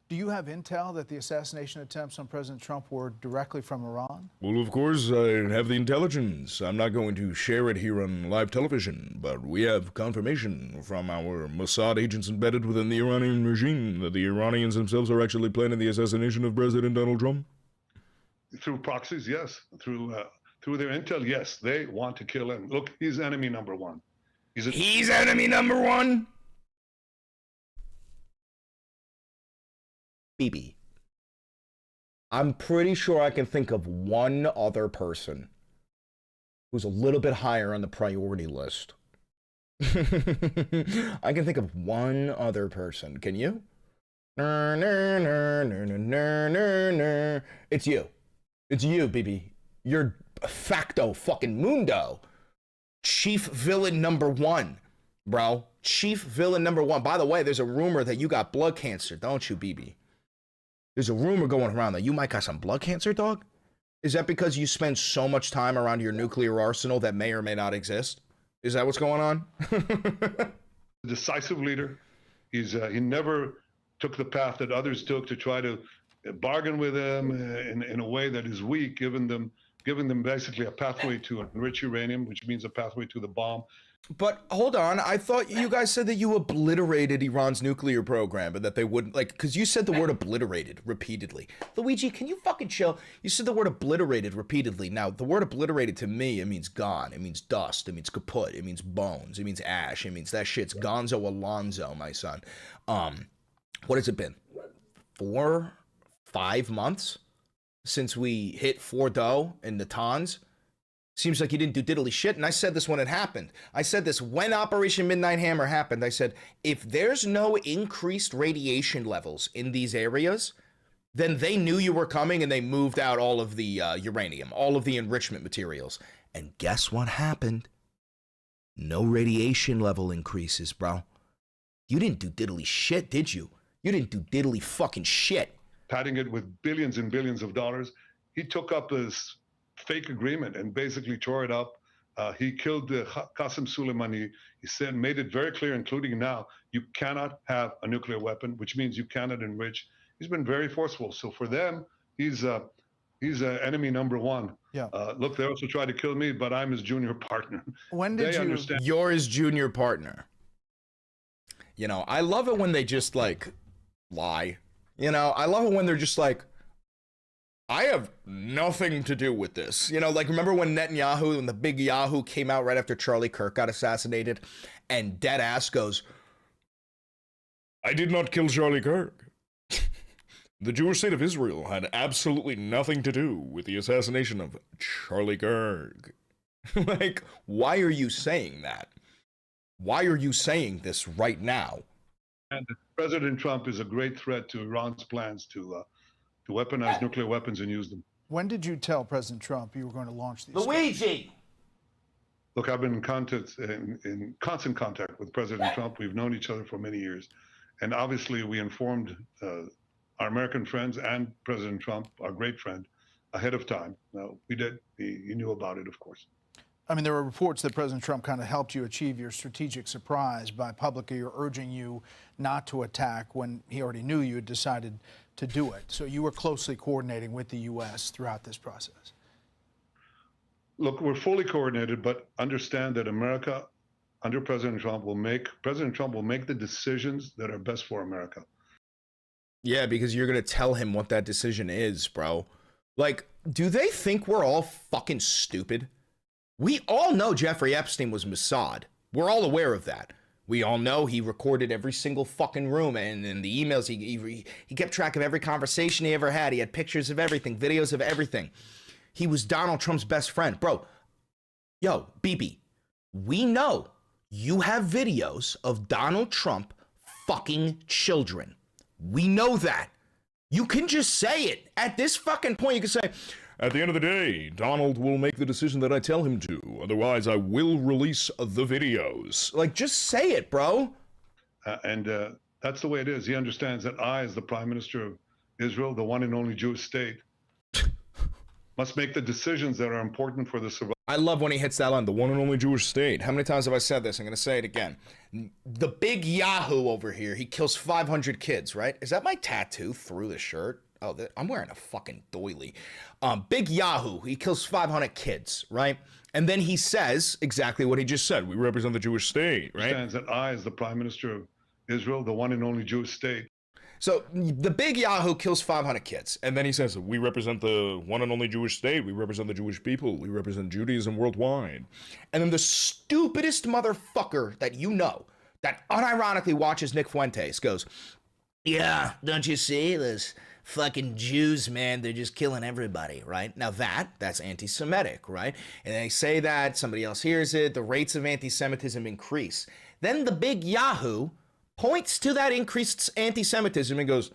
Do you have intel that the assassination attempts on President Trump were directly from Iran? Well, of course, I have the intelligence. I'm not going to share it here on live television, but we have confirmation from our Mossad agents embedded within the Iranian regime that the Iranians themselves are actually planning the assassination of President Donald Trump. Through proxies, yes. Through their intel, yes. They want to kill him. Look, he's enemy number one. He's enemy number one? Bibi. I'm pretty sure I can think of one other person who's a little bit higher on the priority list. I can think of one other person. Can you? It's you. It's you, Bibi. You're facto fucking mundo. Chief villain number one, bro. Chief villain number one. By the way, there's a rumor that you got blood cancer, don't you, Bibi? There's a rumor going around that you might got some blood cancer, dog? Is that because you spend so much time around your nuclear arsenal that may or may not exist? Is that what's going on? Decisive leader. He never took the path that others took to try to bargain with them in a way that is weak, giving them basically a pathway to enrich uranium, which means a pathway to the bomb. But hold on, I thought you guys said that you obliterated Iran's nuclear program, but that they wouldn't, like, because you said the word obliterated repeatedly. Luigi, can you fucking chill? You said the word obliterated repeatedly. Now, the word obliterated to me, it means gone, it means dust, it means kaput, it means bones, it means ash, it means that shit's gonzo alonzo, my son. What has it been? 4, 5 months since we hit Fordo and Natanz? Seems like you didn't do diddly shit, and I said this when it happened. I said this when Operation Midnight Hammer happened. I said, if there's no increased radiation levels in these areas, then they knew you were coming and they moved out all of the uranium, all of the enrichment materials. And guess what happened? No radiation level increases, bro. You didn't do diddly shit, did you? You didn't do diddly fucking shit. Padding it with billions and billions of dollars. He took up this fake agreement and basically tore it up. He killed Qasem Soleimani. He said, made it very clear, including now, you cannot have a nuclear weapon, which means you cannot enrich. He's been very forceful. So for them, he's enemy number one. Yeah. Look, they also tried to kill me, but I'm his junior partner. When did they you understand? You're his junior partner. You know, I love it when they just like lie. You know, I love it when they're just like, I have nothing to do with this. You know, like, remember when Netanyahu and the big Yahoo came out right after Charlie Kirk got assassinated, and deadass goes, I did not kill Charlie Kirk. The Jewish state of Israel had absolutely nothing to do with the assassination of Charlie Kirk. Like, why are you saying that? Why are you saying this right now? And President Trump is a great threat to Iran's plans to weaponize nuclear weapons and use them. When did you tell President Trump you were going to launch these? Luigi! Look, I've been in constant contact with President Trump. We've known each other for many years. And obviously, we informed our American friends and President Trump, our great friend, ahead of time. We did. He knew about it, of course. I mean, there were reports that President Trump kind of helped you achieve your strategic surprise by publicly urging you not to attack when he already knew you had decided to do it. So you were closely coordinating with the U.S. throughout this process. Look, we're fully coordinated, but understand that America, under President Trump, will make the decisions that are best for America. Yeah, because you're going to tell him what that decision is, bro. Like, do they think we're all fucking stupid? We all know Jeffrey Epstein was Mossad. We're all aware of that. We all know he recorded every single fucking room, and in the emails, he kept track of every conversation he ever had. He had pictures of everything, videos of everything. He was Donald Trump's best friend. Bro, yo, BB, we know you have videos of Donald Trump fucking children. We know that. You can just say it. At this fucking point, you can say, At the end of the day, Donald will make the decision that I tell him to. Otherwise, I will release the videos. like, just say it, bro. And that's the way it is. He understands that I, as the Prime Minister of Israel, the one and only Jewish state, must make the decisions that are important for the survival. I love when he hits that line, the one and only Jewish state. How many times have I said this? I'm going to say it again. The big Yahoo over here, he kills 500 kids, right? Is that my tattoo through the shirt? Oh, I'm wearing a fucking doily. Big Yahoo, he kills 500 kids, right? And then he says exactly what he just said. We represent the Jewish state, right? Understands that I, as the Prime Minister of Israel, the one and only Jewish state. So the big Yahoo kills 500 kids. And then he says, we represent the one and only Jewish state. We represent the Jewish people. We represent Judaism worldwide. And then the stupidest motherfucker that you know, that unironically watches Nick Fuentes, goes, yeah, don't you see? Those fucking Jews, man, they're just killing everybody, right? Now that's anti-Semitic, right? And they say that, somebody else hears it, the rates of anti-Semitism increase. Then the big Yahoo points to that increased anti-Semitism and goes,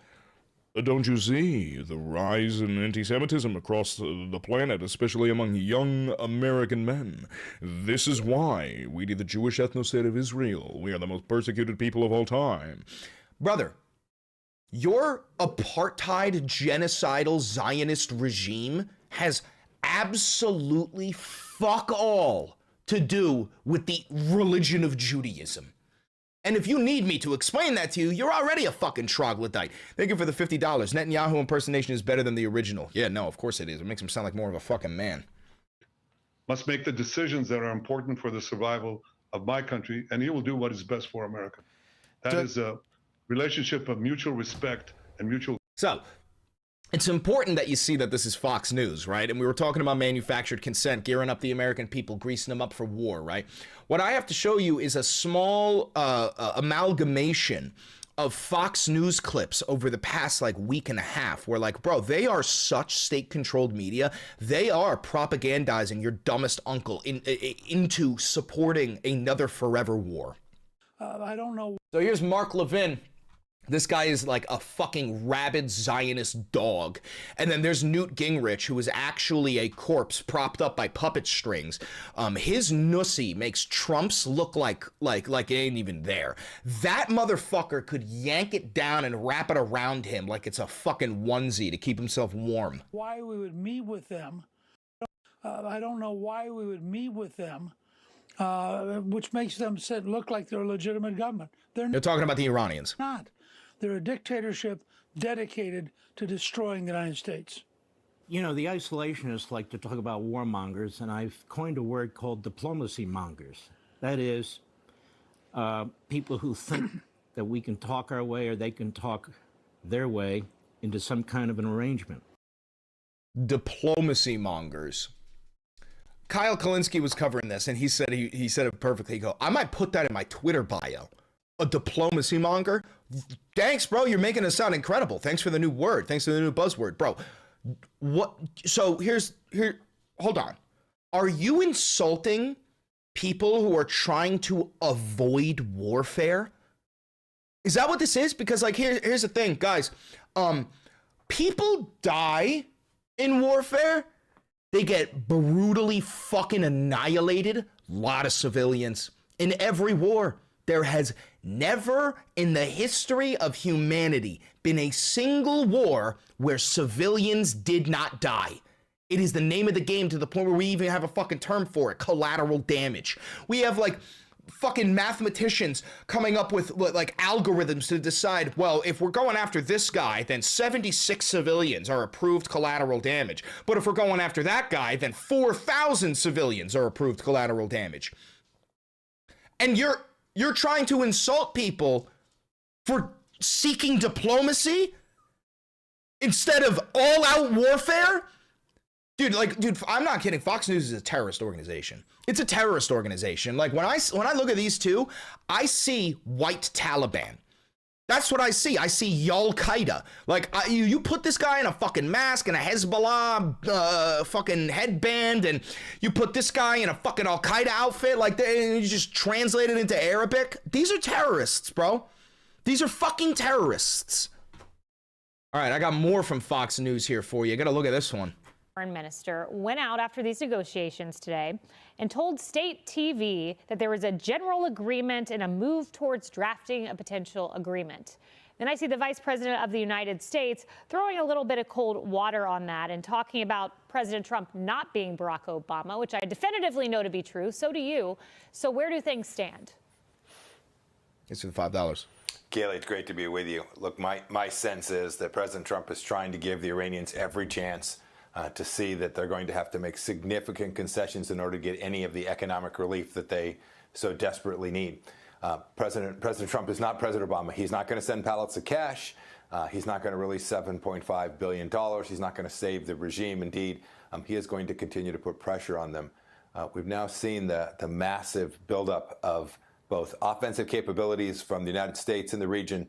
don't you see the rise in anti-Semitism across the planet, especially among young American men? This is why we need the Jewish ethno-state of Israel. We are the most persecuted people of all time. Brother, your apartheid, genocidal, Zionist regime has absolutely fuck all to do with the religion of Judaism. And if you need me to explain that to you, you're already a fucking troglodyte. Thank you for the $50. Netanyahu impersonation is better than the original. Yeah, no, of course it is. It makes him sound like more of a fucking man. Must make the decisions that are important for the survival of my country, and he will do what is best for America. That is a relationship of mutual respect and mutual. So, it's important that you see that this is Fox News, right? And we were talking about manufactured consent, gearing up the American people, greasing them up for war, right? What I have to show you is a small amalgamation of Fox News clips over the past like week and a half where like, bro, they are such state-controlled media. They are propagandizing your dumbest uncle into supporting another forever war. I don't know. So here's Mark Levin. This guy is like a fucking rabid Zionist dog. And then there's Newt Gingrich, who is actually a corpse propped up by puppet strings. His nussy makes Trump's look like it ain't even there. That motherfucker could yank it down and wrap it around him like it's a fucking onesie to keep himself warm. Why we would meet with them. I don't know why we would meet with them, which makes them look like they're a legitimate government. They're talking about the Iranians. Not. They're a dictatorship dedicated to destroying the United States. You know, the isolationists like to talk about warmongers, and I've coined a word called diplomacy mongers. That is, people who think that we can talk our way or they can talk their way into some kind of an arrangement. Diplomacy mongers. Kyle Kalinske was covering this, and he said it perfectly. He go, I might put that in my Twitter bio. A diplomacy monger? Thanks, bro. You're making it sound incredible. Thanks for the new word. Thanks for the new buzzword, bro. What? So hold on. Are you insulting people who are trying to avoid warfare? Is that what this is? Because like here's the thing, guys. People die in warfare. They get brutally fucking annihilated. A lot of civilians in every war. There has never in the history of humanity been a single war where civilians did not die. It is the name of the game to the point where we even have a fucking term for it, collateral damage. We have like fucking mathematicians coming up with like algorithms to decide, well, if we're going after this guy, then 76 civilians are approved collateral damage. But if we're going after that guy, then 4,000 civilians are approved collateral damage. And you're trying to insult people for seeking diplomacy instead of all-out warfare? Dude, I'm not kidding. Fox News is a terrorist organization. It's a terrorist organization. Like when I look at these two, I see white Taliban. That's what I see. I see Al Qaeda. Like you put this guy in a fucking mask and a Hezbollah fucking headband, and you put this guy in a fucking Al Qaeda outfit, like and you just translate it into Arabic. These are terrorists, bro. These are fucking terrorists. All right, I got more from Fox News here for you. I gotta look at this one. Foreign minister went out after these negotiations today and told state TV that there was a general agreement and a move towards drafting a potential agreement. Then I see the vice president of the United States throwing a little bit of cold water on that and talking about President Trump not being Barack Obama, which I definitively know to be true. So do you. So where do things stand? It's for the $5. Kaylee, it's great to be with you. Look, my sense is that President Trump is trying to give the Iranians every chance to see that they're going to have to make significant concessions in order to get any of the economic relief that they so desperately need. President Trump is not President Obama. He's not going to send pallets of cash. He's not going to release $7.5 billion. He's not going to save the regime. Indeed, he is going to continue to put pressure on them. We've now seen the massive buildup of both offensive capabilities from the United States in the region.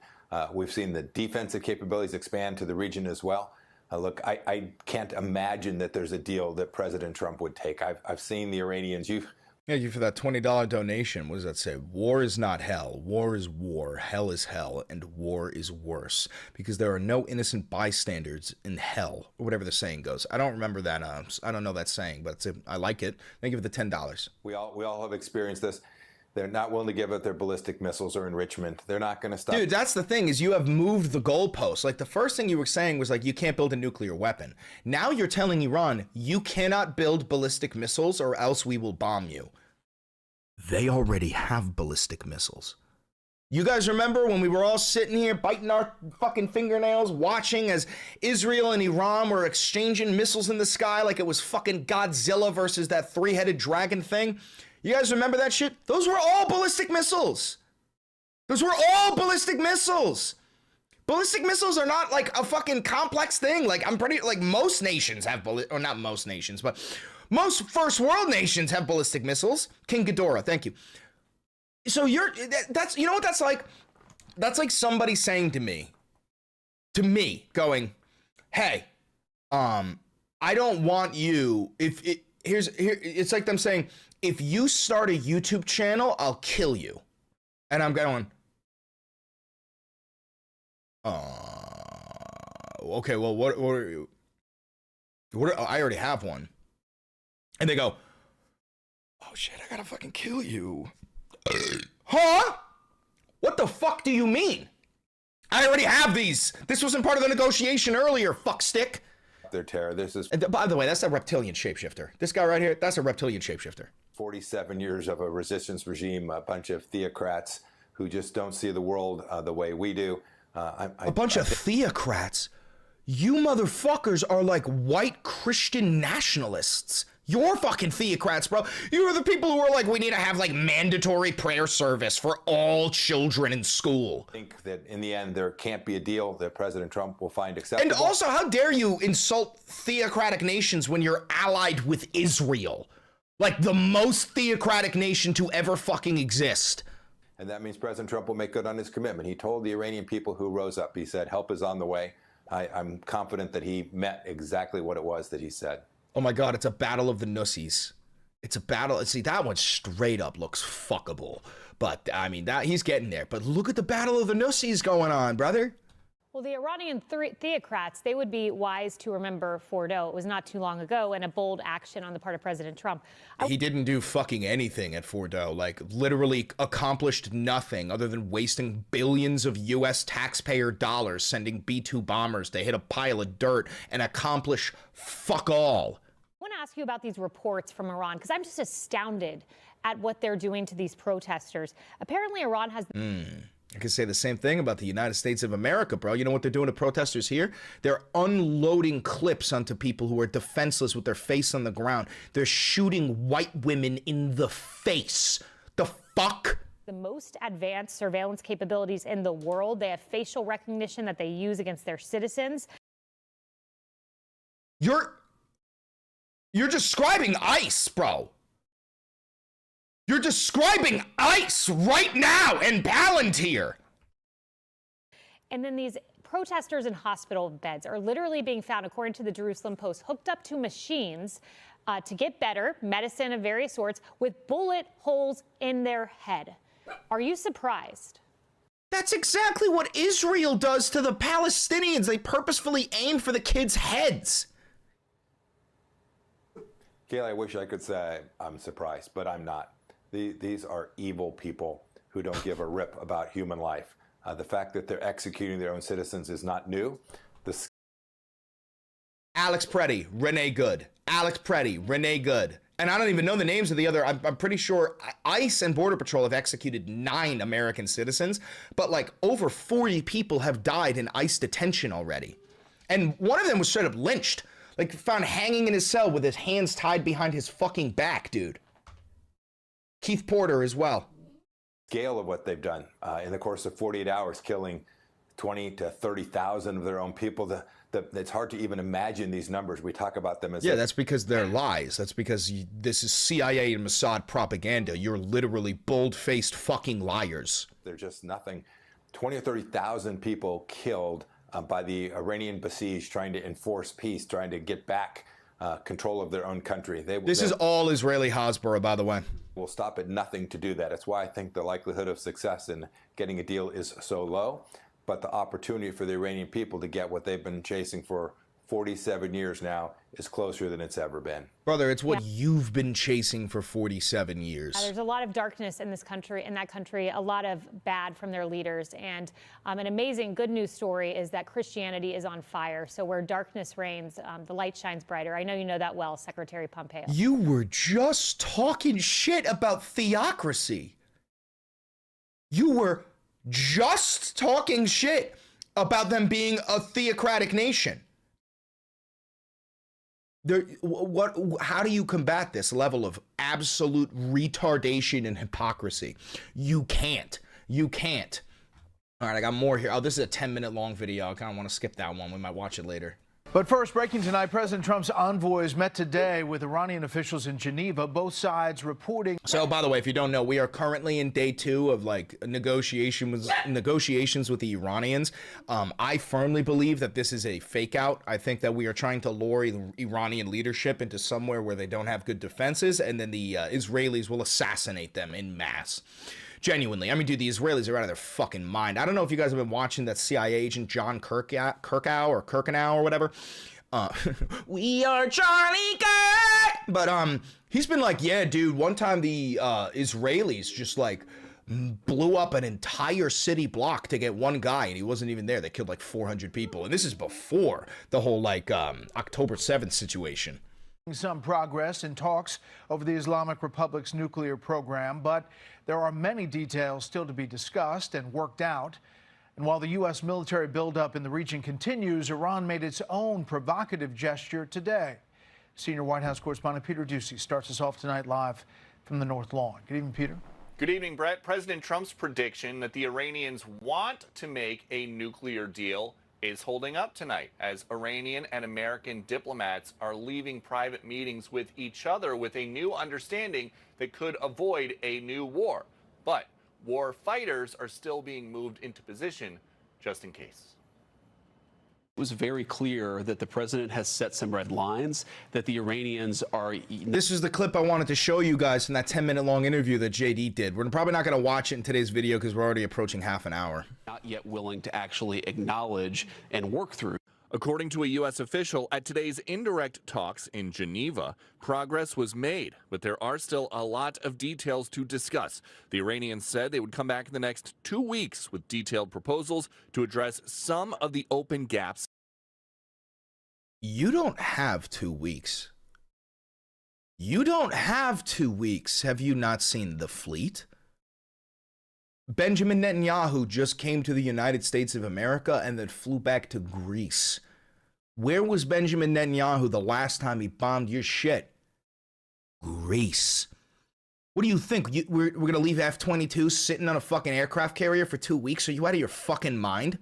We've seen the defensive capabilities expand to the region as well. Look, I can't imagine that there's a deal that President Trump would take. I've seen the Iranians. Thank you for that $20 donation. What does that say? War is not hell. War is war. Hell is hell. And war is worse. Because there are no innocent bystanders in hell. Or whatever the saying goes. I don't remember that. I don't know that saying, but I like it. Thank you for the $10. We all have experienced this. They're not willing to give up their ballistic missiles or enrichment. They're not going to stop. Dude, that's the thing, is you have moved the goalposts. Like the first thing you were saying was like, you can't build a nuclear weapon. Now you're telling Iran, you cannot build ballistic missiles or else we will bomb you. They already have ballistic missiles. You guys remember when we were all sitting here biting our fucking fingernails watching as Israel and Iran were exchanging missiles in the sky like it was fucking Godzilla versus that three-headed dragon thing? You guys remember that shit? Those were all ballistic missiles. Those were all ballistic missiles. Ballistic missiles are not like a fucking complex thing. Like most nations have or not most nations, but most first world nations have ballistic missiles. King Ghidorah, thank you. So that's, you know what that's like? That's like somebody saying to me, going, hey, I don't want you, it's like them saying, if you start a YouTube channel, I'll kill you. And I'm going, okay, well, what I already have one. And they go, oh shit, I gotta fucking kill you. Huh? What the fuck do you mean? I already have these. This wasn't part of the negotiation earlier, fuckstick. Their terror. This is. And by the way, that's a reptilian shapeshifter. This guy right here, that's a reptilian shapeshifter. 47 years of a resistance regime, a bunch of theocrats who just don't see the world the way we do. A bunch of theocrats? You motherfuckers are like white Christian nationalists. You're fucking theocrats, bro. You are the people who are like, we need to have like mandatory prayer service for all children in school. I think that in the end, there can't be a deal that President Trump will find acceptable. And also, how dare you insult theocratic nations when you're allied with Israel? Like the most theocratic nation to ever fucking exist. And that means President Trump will make good on his commitment. He told the Iranian people who rose up, he said, help is on the way. I'm confident that he met exactly what it was that he said. Oh my God, it's a battle of the nussies. It's a battle. See, that one straight up looks fuckable. But, I mean, that he's getting there. But look at the Battle of the Nussis going on, brother. Well, the Iranian theocrats, they would be wise to remember Fordo. It was not too long ago, and a bold action on the part of President Trump. He didn't do fucking anything at Fordo. Like, literally accomplished nothing other than wasting billions of U.S. taxpayer dollars sending B-2 bombers to hit a pile of dirt and accomplish fuck all. I want to ask you about these reports from Iran, because I'm just astounded at what they're doing to these protesters. Apparently, Iran has... I could say the same thing about the United States of America, bro. You know what they're doing to protesters here? They're unloading clips onto people who are defenseless with their face on the ground. They're shooting white women in the face. The fuck? The most advanced surveillance capabilities in the world. They have facial recognition that they use against their citizens. You're describing ICE, bro. You're describing ICE right now in Palantir. And then these protesters in hospital beds are literally being found, according to the Jerusalem Post, hooked up to machines to get better, medicine of various sorts, with bullet holes in their head. Are you surprised? That's exactly what Israel does to the Palestinians. They purposefully aim for the kids' heads. Gail, I wish I could say I'm surprised, but I'm not. These are evil people who don't give a rip about human life. The fact that they're executing their own citizens is not new. Alex Preddy, Renee Good. Alex Preddy, Renee Good. And I don't even know the names of the other. I'm pretty sure ICE and Border Patrol have executed 9 American citizens, but like over 40 people have died in ICE detention already. And one of them was straight up lynched. Like, found hanging in his cell with his hands tied behind his fucking back, dude. Keith Porter as well. Scale of what they've done in the course of 48 hours, killing 20 to 30,000 of their own people. It's hard to even imagine these numbers. We talk about them as... Yeah, that's because they're lies. That's because this is CIA and Mossad propaganda. You're literally bold-faced fucking liars. They're just nothing. 20 or 30,000 people killed by the Iranian besieged trying to enforce peace, trying to get back control of their own country. This is all Israeli Hasbara, by the way. Will stop at nothing to do that. That's why I think the likelihood of success in getting a deal is so low. But the opportunity for the Iranian people to get what they've been chasing for 47 years now is closer than it's ever been. Brother, it's what you've been chasing for 47 years. There's a lot of darkness in this country, a lot of bad from their leaders. And an amazing good news story is that Christianity is on fire. So where darkness reigns, the light shines brighter. I know you know that well, Secretary Pompeo. You were just talking shit about theocracy. You were just talking shit about them being a theocratic nation. How do you combat this level of absolute retardation and hypocrisy? You can't. You can't. All right, I got more here. Oh, this is a 10-minute long video. I kind of want to skip that one. We might watch it later. But first, breaking tonight, President Trump's envoys met today with Iranian officials in Geneva, both sides reporting. So, by the way, if you don't know, we are currently in day 2 of like negotiations with the Iranians. I firmly believe that this is a fake out. I think that we are trying to lure the Iranian leadership into somewhere where they don't have good defenses, and then the Israelis will assassinate them en masse. Genuinely. I mean, dude, the Israelis are out of their fucking mind. I don't know if you guys have been watching that CIA agent John Kirkenow or whatever. We are Charlie Kirk! But he's been like, yeah, dude, one time the Israelis just like blew up an entire city block to get one guy, and he wasn't even there. They killed like 400 people. And this is before the whole like October 7th situation. Some progress in talks over the Islamic Republic's nuclear program, but there are many details still to be discussed and worked out. And while the U.S. military buildup in the region continues, Iran made its own provocative gesture today. Senior White House correspondent Peter Doocy starts us off tonight live from the North Lawn. Good evening, Peter. Good evening, Brett. President Trump's prediction that the Iranians want to make a nuclear deal is holding up tonight as Iranian and American diplomats are leaving private meetings with each other with a new understanding that could avoid a new war. But war fighters are still being moved into position just in case. was very clear that the president has set some red lines, that the Iranians are... This is the clip I wanted to show you guys from that 10-minute long interview that JD did. We're probably not going to watch it in today's video because we're already approaching half an hour. Not yet willing to actually acknowledge and work through. According to a U.S. official, at today's indirect talks in Geneva, progress was made, but there are still a lot of details to discuss. The Iranians said they would come back in the next 2 weeks with detailed proposals to address some of the open gaps. You don't have 2 weeks. You don't have 2 weeks. Have you not seen the fleet? Benjamin Netanyahu just came to the United States of America and then flew back to Greece. Where was Benjamin Netanyahu the last time he bombed your shit? Greece. What do you think? We're going to leave F-22 sitting on a fucking aircraft carrier for 2 weeks? Are you out of your fucking mind?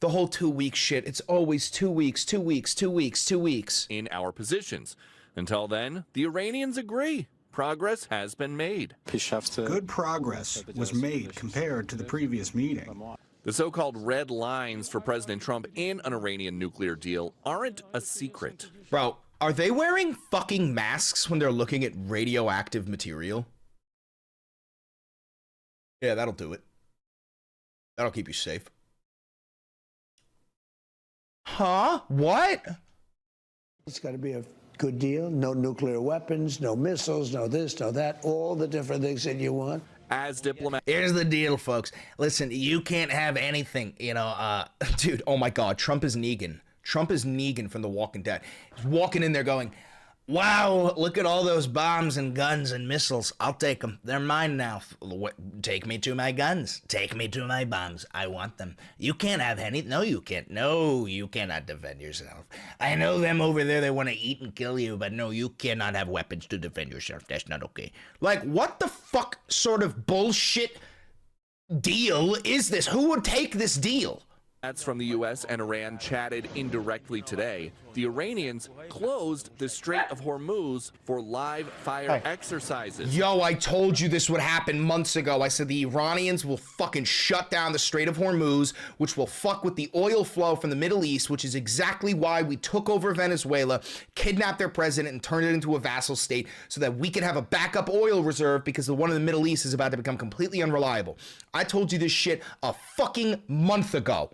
The whole 2 week shit. It's always 2 weeks, 2 weeks, 2 weeks, 2 weeks. In our positions. Until then, the Iranians agree. Progress has been made. Good progress was made compared to the previous meeting. The so-called red lines for President Trump in an Iranian nuclear deal aren't a secret. Bro, are they wearing fucking masks when they're looking at radioactive material? Yeah, that'll do it. That'll keep you safe. Huh? What? It's got to be a good deal. No nuclear weapons, no missiles, no this, no that, all the different things that you want. As diplomat, here's the deal, folks. Listen, you can't have anything, you know, dude, oh my God, Trump is Negan. Trump is Negan from The Walking Dead. He's walking in there going, wow, look at all those bombs and guns and missiles. I'll take them. They're mine now. Take me to my guns. Take me to my bombs. I want them. You can't have any. No, you can't. No, you cannot defend yourself. I know them over there. They want to eat and kill you, but no, you cannot have weapons to defend yourself. That's not okay. Like, what the fuck sort of bullshit deal is this? Who would take this deal? Diplomats from the U.S. and Iran chatted indirectly today. The Iranians closed the Strait of Hormuz for live fire exercises. Yo, I told you this would happen months ago. I said the Iranians will fucking shut down the Strait of Hormuz, which will fuck with the oil flow from the Middle East, which is exactly why we took over Venezuela, kidnapped their president, and turned it into a vassal state so that we could have a backup oil reserve because the one in the Middle East is about to become completely unreliable. I told you this shit a fucking month ago.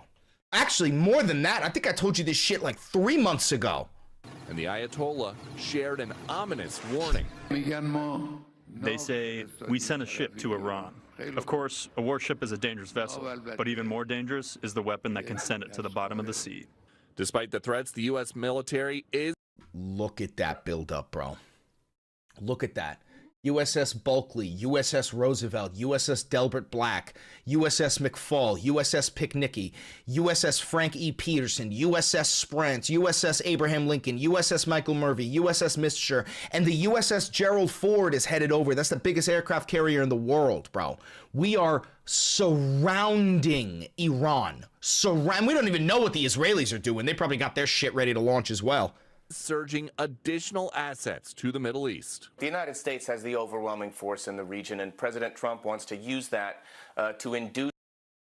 Actually, more than that. I think I told you this shit like 3 months ago. And the Ayatollah shared an ominous warning. They say, we sent a ship to Iran. Of course, a warship is a dangerous vessel, but even more dangerous is the weapon that can send it to the bottom of the sea. Despite the threats, the U.S. military is... Look at that buildup, bro. Look at that. USS Bulkley, USS Roosevelt, USS Delbert Black, USS McFall, USS Picnicky, USS Frank E. Peterson, USS Sprance, USS Abraham Lincoln, USS Michael Murphy, USS Mistcher, and the USS Gerald Ford is headed over. That's the biggest aircraft carrier in the world, bro. We are surrounding Iran. We don't even know what the Israelis are doing. They probably got their shit ready to launch as well. Surging additional assets to the Middle East. The United States has the overwhelming force in the region, and President Trump wants to use that to induce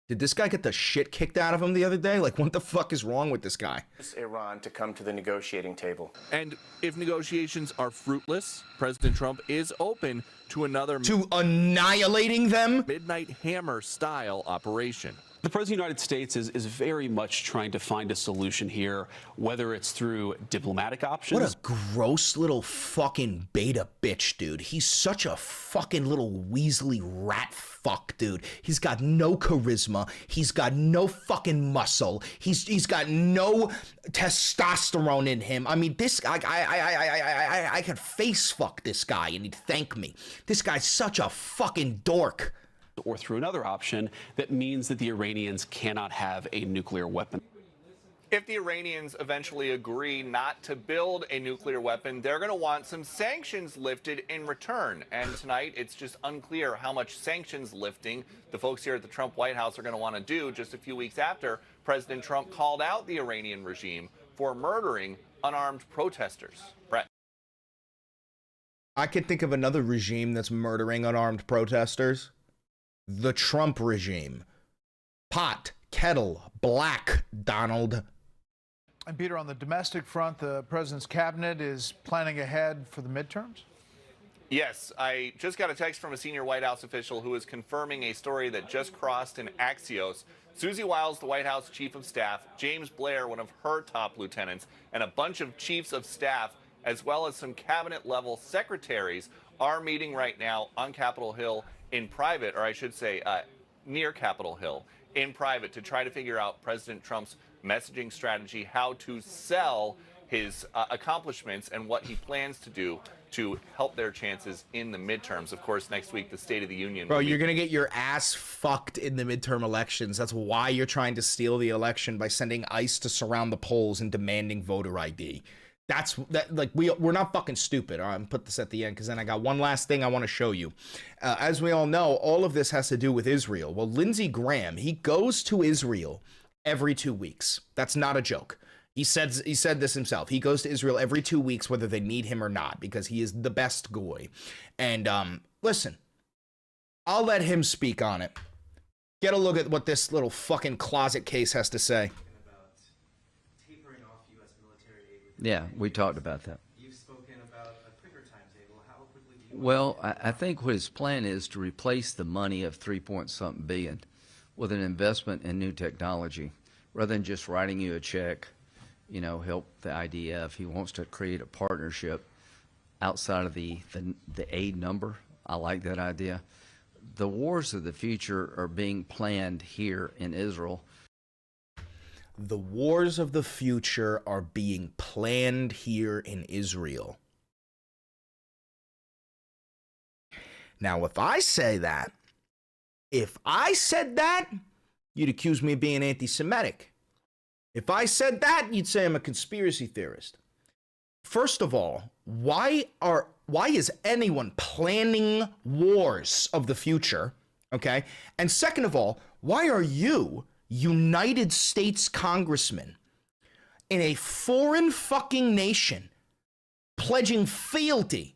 Did this guy get the shit kicked out of him the other day? Like, what the fuck is wrong with this guy? Iran to come to the negotiating table. And if negotiations are fruitless, President Trump is open to another... To annihilating them? Midnight Hammer style operation. The President of the United States is very much trying to find a solution here, whether it's through diplomatic options. What a gross little fucking beta bitch, dude. He's such a fucking little weaselly rat fuck, dude. He's got no charisma. He's got no fucking muscle. He's got no testosterone in him. I mean, this guy, I could face fuck this guy and he'd thank me. This guy's such a fucking dork. Or through another option that means that the Iranians cannot have a nuclear weapon. If the Iranians eventually agree not to build a nuclear weapon, they're going to want some sanctions lifted in return. And tonight, it's just unclear how much sanctions lifting the folks here at the Trump White House are going to want to do just a few weeks after President Trump called out the Iranian regime for murdering unarmed protesters. Brett. I could think of another regime that's murdering unarmed protesters. The Trump regime. Pot, kettle, black, Donald. And Peter, on the domestic front, the president's cabinet is planning ahead for the midterms? Yes, I just got a text from a senior White House official who is confirming a story that just crossed in Axios. Susie Wiles, the White House chief of staff, James Blair, one of her top lieutenants, and a bunch of chiefs of staff, as well as some cabinet-level secretaries, are meeting right now on Capitol Hill in private, or I should say near Capitol Hill in private, to try to figure out President Trump's messaging strategy, how to sell his accomplishments and what he plans to do to help their chances in the midterms. Of course, next week, the State of the Union. Bro, you're going to get your ass fucked in the midterm elections. That's why you're trying to steal the election by sending ICE to surround the polls and demanding voter ID. Like, we're not fucking stupid. All right, I'm put this at the end because then I got one last thing I want to show you. As we all know, all of this has to do with Israel. Well, Lindsey Graham, he goes to Israel every 2 weeks. That's not a joke. He said this himself. He goes to Israel every 2 weeks, whether they need him or not, because he is the best goy. And listen, I'll let him speak on it. Get a look at what this little fucking closet case has to say. Yeah, we talked about that. You've spoken about a quicker timetable. How quickly do you... Well, I think what his plan is to replace the money of 3-point-something billion with an investment in new technology, rather than just writing you a check, you know, help the IDF. He wants to create a partnership outside of the aid number. I like that idea. The wars of the future are being planned here in Israel. The wars of the future are being planned here in Israel. Now, if I said that, you'd accuse me of being anti-Semitic. If I said that, you'd say I'm a conspiracy theorist. First of all, why is anyone planning wars of the future? Okay? And second of all, why are you, United States congressman, in a foreign fucking nation, pledging fealty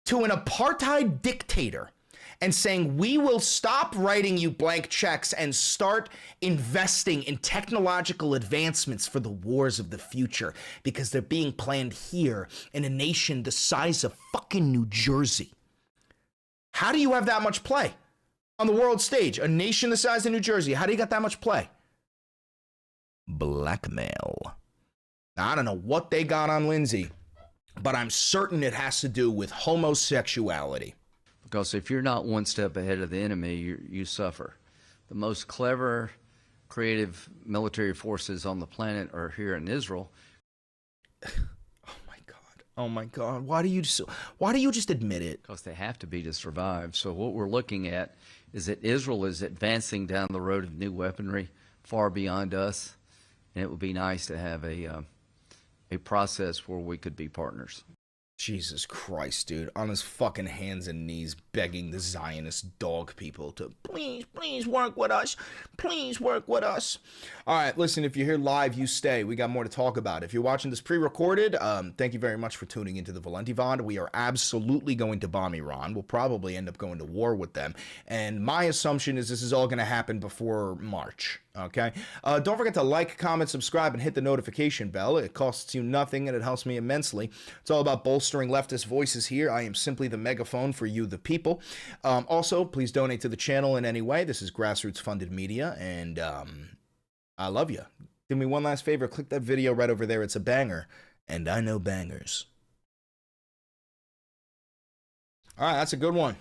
to an apartheid dictator and saying, we will stop writing you blank checks and start investing in technological advancements for the wars of the future because they're being planned here in a nation the size of fucking New Jersey? How do you have that much play on the world stage? A nation the size of New Jersey. How do you got that much play? Blackmail. Now, I don't know what they got on Lindsay, but I'm certain it has to do with homosexuality. Because if you're not one step ahead of the enemy, you suffer. The most clever, creative military forces on the planet are here in Israel. Oh my God. Why do you just admit it? Because they have to be to survive. So what we're looking at is that Israel is advancing down the road of new weaponry far beyond us. And it would be nice to have a process where we could be partners. Jesus Christ, dude. On his fucking hands and knees begging the Zionist dog people to please work with us. Please work with us. All right, listen, if you're here live, you stay. We got more to talk about. If you're watching this pre-recorded, thank you very much for tuning into the Valenti Vod. We are absolutely going to bomb Iran. We'll probably end up going to war with them. And my assumption is this is all going to happen before March. Okay. Don't forget to like, comment, subscribe, and hit the notification bell. It costs you nothing and it helps me immensely. It's all about bolstering leftist voices here. I am simply the megaphone for you, the people. Also, please donate to the channel in any way. This is grassroots funded media, and I love you. Do me one last favor. Click that video right over there. It's a banger, and I know bangers. All right, that's a good one.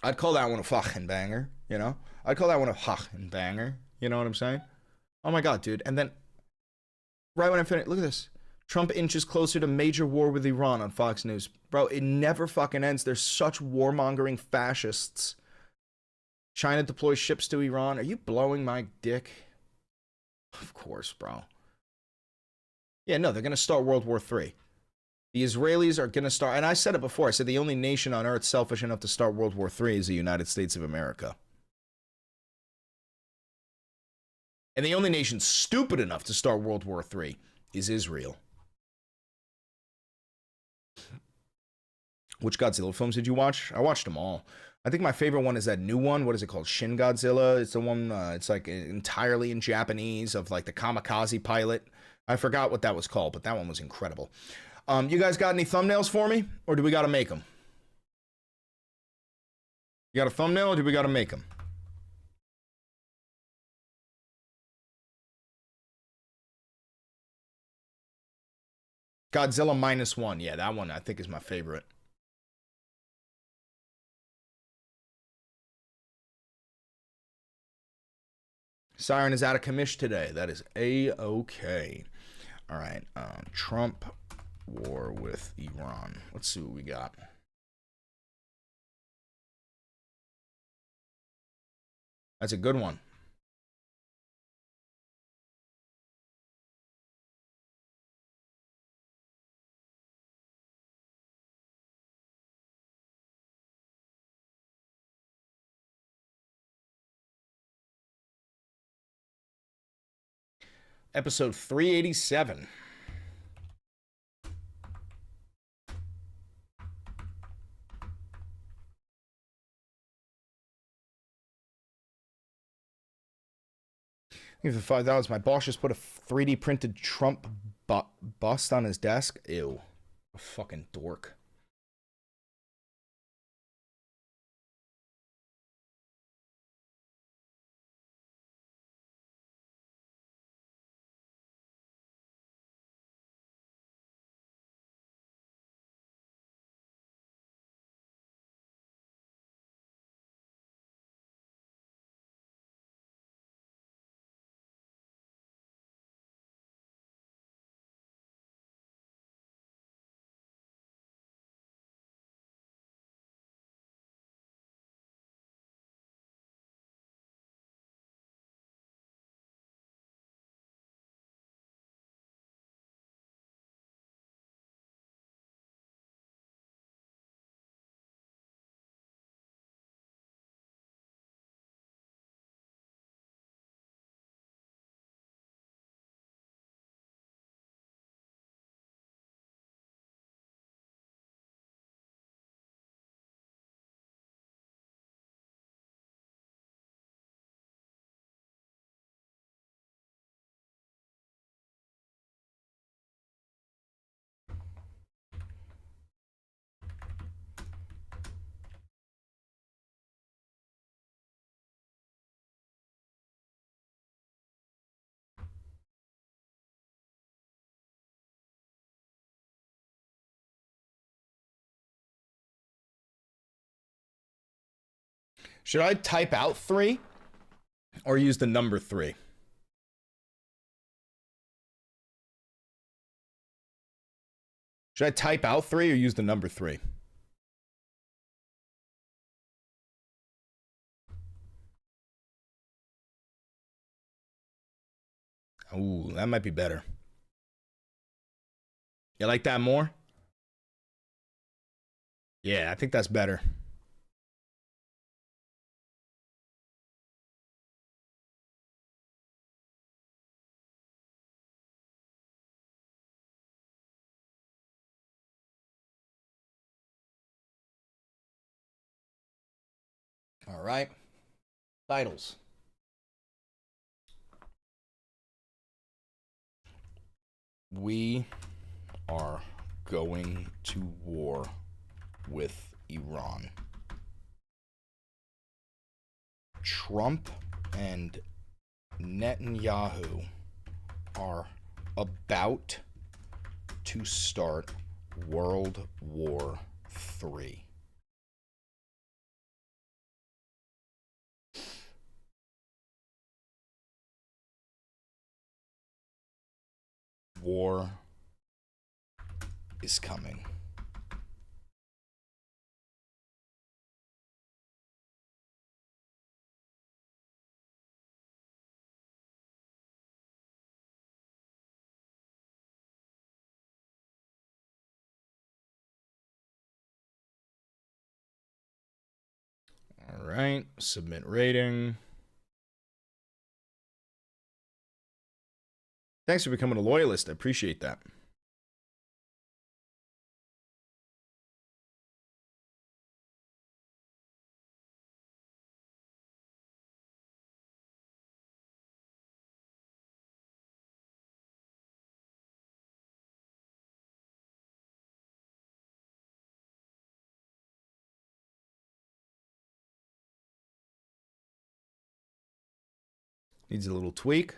I'd call that one a fucking banger, you know? I'd call that one a fucking banger. You know what I'm saying? Oh my God, dude. And then, right when I finish, look at this. Trump inches closer to major war with Iran on Fox News. Bro, it never fucking ends. They're such warmongering fascists. China deploys ships to Iran. Are you blowing my dick? Of course, bro. Yeah, no, they're going to start World War III. The Israelis are going to start, and I said it before. I said the only nation on earth selfish enough to start World War III is the United States of America. And the only nation stupid enough to start World War III is Israel. Which Godzilla films did you watch? I watched them all. I think my favorite one is that new one. What is it called? Shin Godzilla. It's the one, it's like entirely in Japanese, of like the kamikaze pilot I forgot what that was called, but that one was incredible. You guys got any thumbnails for me, or do we got to make them? You got a thumbnail, or do we got to make them? Godzilla -1. Yeah, that one I think is my favorite. Siren is out of commission today. That is A-okay. All right. Trump war with Iran. Let's see what we got. That's a good one. Episode 387. For $5, my boss just put a 3D printed Trump bust on his desk. Ew. A fucking dork. Should I type out 3 or use the number 3? Should I type out 3 or use the number 3? Ooh, that might be better. You like that more? Yeah, I think that's better. All right. Titles. We are going to war with Iran. Trump and Netanyahu are about to start World War III. War is coming. All right, submit rating. Thanks for becoming a loyalist. I appreciate that. Needs a little tweak.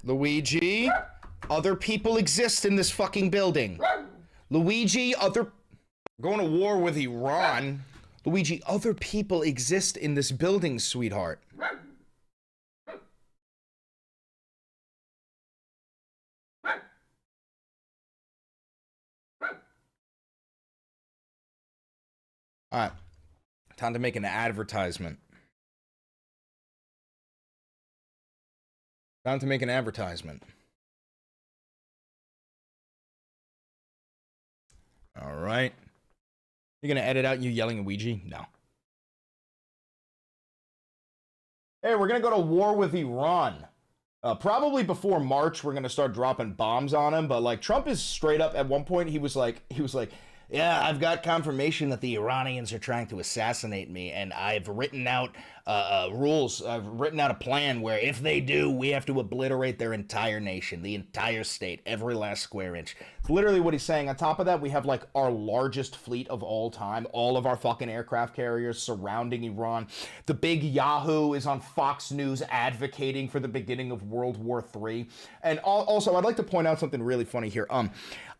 Luigi, other people exist in this fucking building. Luigi, going to war with Iran. Luigi, other people exist in this building, sweetheart. All right, time to make an advertisement. Time to make an advertisement. All right. You're going to edit out you yelling at Ouija? No. Hey, we're going to go to war with Iran. Probably before March, we're going to start dropping bombs on him. But like Trump is straight up at one point, he was like, yeah, I've got confirmation that the Iranians are trying to assassinate me, and I've written out rules. I've written out a plan where if they do, we have to obliterate their entire nation, the entire state, every last square inch. It's literally what he's saying. On top of that, we have like our largest fleet of all time. All of our fucking aircraft carriers surrounding Iran. The big Yahoo is on Fox News advocating for the beginning of World War III. And also, I'd like to point out something really funny here.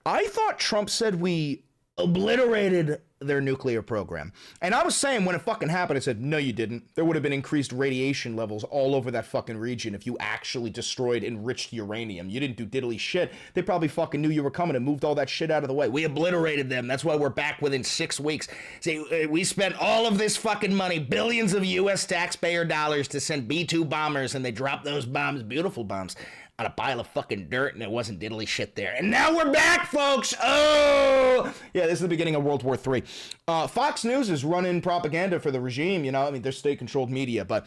I thought Trump said we obliterated their nuclear program. And I was saying when it fucking happened, I said, no, you didn't. There would have been increased radiation levels all over that fucking region if you actually destroyed enriched uranium. You didn't do diddly shit. They probably fucking knew you were coming and moved all that shit out of the way. We obliterated them. That's why we're back within 6 weeks. See, we spent all of this fucking money, billions of US taxpayer dollars to send B-2 bombers, and they dropped those bombs, beautiful bombs, on a pile of fucking dirt, and there wasn't diddly shit there. And now we're back, folks! Oh! Yeah, this is the beginning of World War III. Fox News is running propaganda for the regime, you know? I mean, they're state-controlled media, but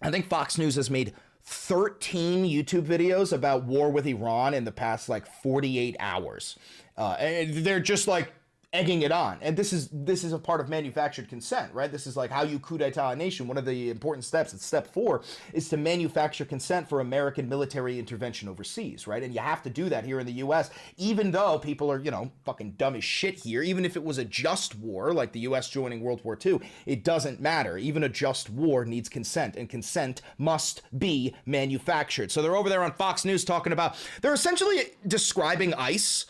I think Fox News has made 13 YouTube videos about war with Iran in the past, like, 48 hours. And they're just, like, egging it on. And this is a part of manufactured consent, right? This is like how you coup d'etat a nation. One of the important steps, it's step 4, is to manufacture consent for American military intervention overseas, right? And you have to do that here in the US, even though people are, you know, fucking dumb as shit here. Even if it was a just war, like the US joining World War II, it doesn't matter. Even a just war needs consent, and consent must be manufactured. So they're over there on Fox News talking about, they're essentially describing ICE,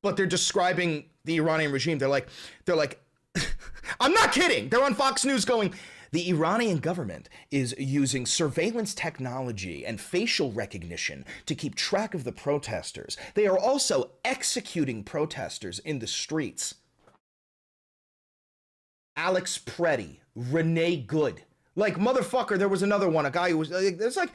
but they're describing the Iranian regime. They're like, I'm not kidding. They're on Fox News going, the Iranian government is using surveillance technology and facial recognition to keep track of the protesters. They are also executing protesters in the streets. Alex Preddy, Renee Good. Like, motherfucker, there was another one, a guy who was, there's like,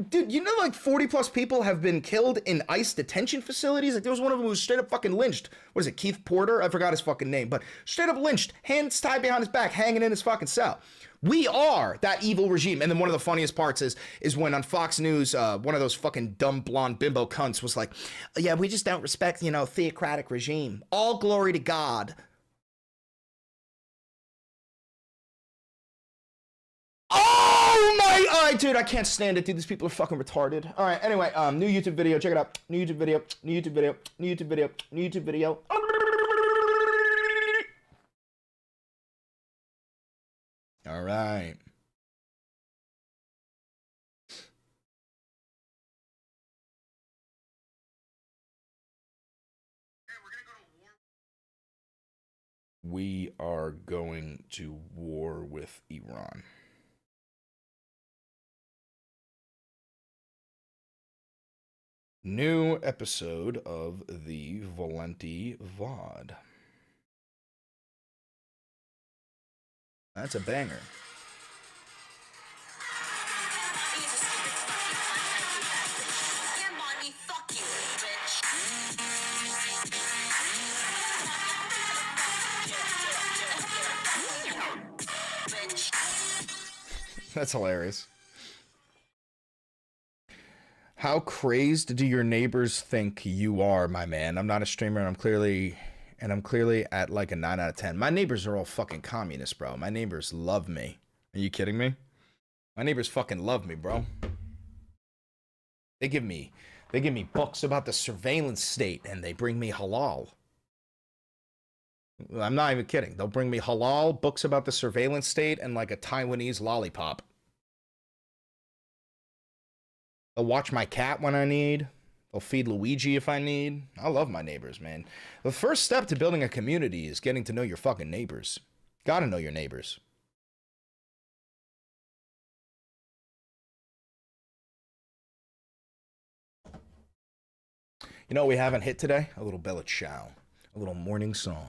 dude, you know, like 40 plus people have been killed in ICE detention facilities? Like, there was one of them who was straight up fucking lynched. What is it, Keith Porter? I forgot his fucking name, but straight up lynched, hands tied behind his back, hanging in his fucking cell. We are that evil regime. And then one of the funniest parts is when on Fox News, one of those fucking dumb blonde bimbo cunts was like, yeah, we just don't respect, you know, theocratic regime. All glory to God. Oh my, all right, dude, I can't stand it, dude. These people are fucking retarded. All right, anyway, new YouTube video, check it out. New YouTube video, new YouTube video, new YouTube video, new YouTube video. All right. We are going to war with Iran. New episode of the Valenti VOD. That's a banger. That's hilarious. How crazed do your neighbors think you are, my man? I'm not a streamer, and I'm clearly at like a 9 out of 10. My neighbors are all fucking communists, bro. My neighbors love me. Are you kidding me? My neighbors fucking love me, bro. They give me books about the surveillance state, and they bring me halal. I'm not even kidding. They'll bring me halal, books about the surveillance state, and like a Taiwanese lollipop. They'll watch my cat when I need. They'll feed Luigi if I need. I love my neighbors, man. The first step to building a community is getting to know your fucking neighbors. Gotta know your neighbors. You know what we haven't hit today? A little Bella Ciao. A little morning song.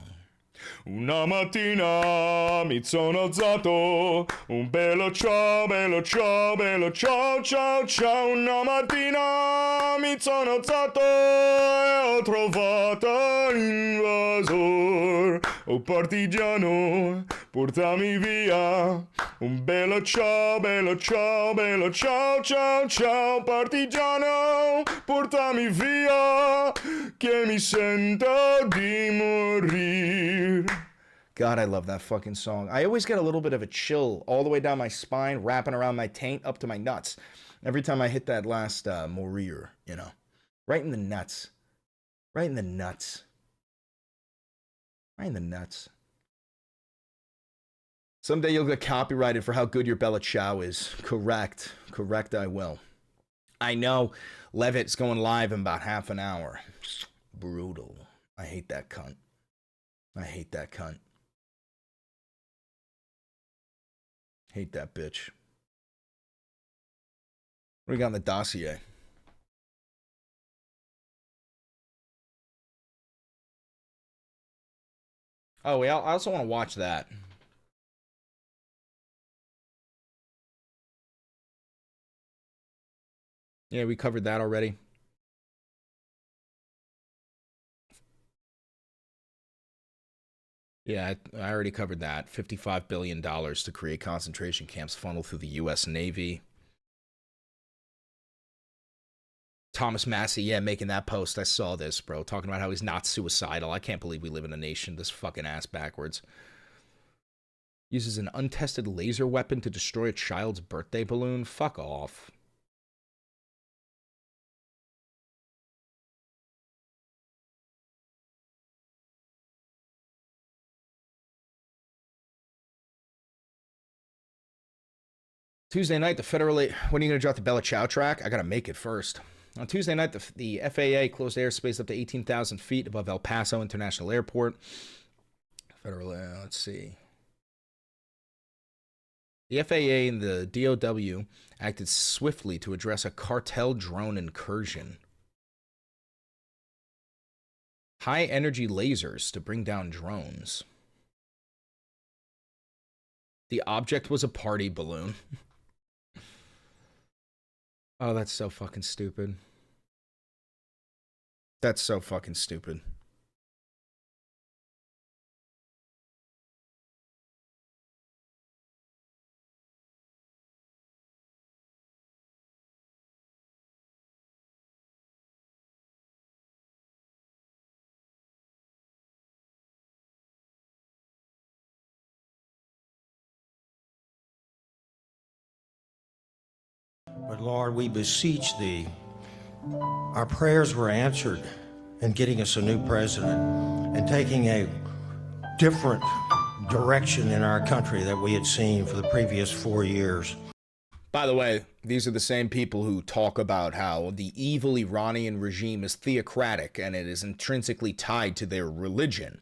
Una mattina mi sono alzato, un bello ciao, bello ciao, bello ciao, ciao, ciao. Una mattina mi sono alzato e ho trovato l'invasor. Oh partigiano, portami via. Un bello ciao, bello ciao, bello ciao, ciao, ciao. Partigiano, portami via, che mi sento di morire. God, I love that fucking song. I always get a little bit of a chill all the way down my spine, wrapping around my taint up to my nuts. Every time I hit that last Morir, you know. Right in the nuts. Right in the nuts. Right in the nuts. Someday you'll get copyrighted for how good your Bella Ciao is. Correct. Correct, I will. I know Levitt's going live in about half an hour. Brutal. I hate that cunt. I hate that cunt. Hate that bitch. What do we got in the dossier? Oh, I also want to watch that. Yeah, we covered that already. Yeah, I already covered that. $55 billion to create concentration camps funneled through the U.S. Navy. Thomas Massey, yeah, making that post. I saw this, bro. Talking about how he's not suicidal. I can't believe we live in a nation this fucking ass backwards. Uses an untested laser weapon to destroy a child's birthday balloon. Fuck off. Tuesday night, the federal... When are you going to drop the Bella Ciao track? I got to make it first. On Tuesday night, the FAA closed airspace up to 18,000 feet above El Paso International Airport. Federal... let's see. The FAA and the DOW acted swiftly to address a cartel drone incursion. High-energy lasers to bring down drones. The object was a party balloon. Oh, that's so fucking stupid. That's so fucking stupid. But Lord, we beseech thee. Our prayers were answered in getting us a new president and taking a different direction in our country that we had seen for the previous 4 years. By the way, these are the same people who talk about how the evil Iranian regime is theocratic and it is intrinsically tied to their religion.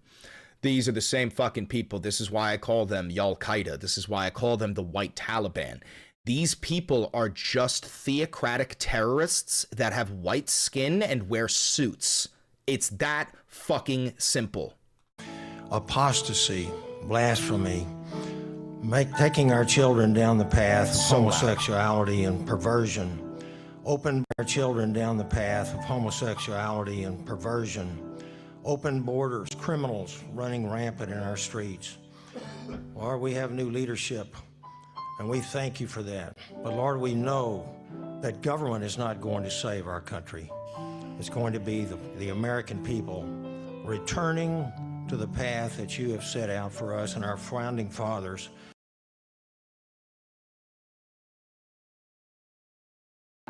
These are the same fucking people. This is why I call them Al-Qaeda. This is why I call them the White Taliban. These people are just theocratic terrorists that have white skin and wear suits. It's that fucking simple. Apostasy, blasphemy, taking our children down the path of homosexuality and perversion. Open our children down the path of homosexuality and perversion. Open borders, criminals running rampant in our streets. Lord, we have new leadership, and we thank you for that. But Lord, we know that government is not going to save our country. It's going to be the American people returning to the path that you have set out for us and our founding fathers.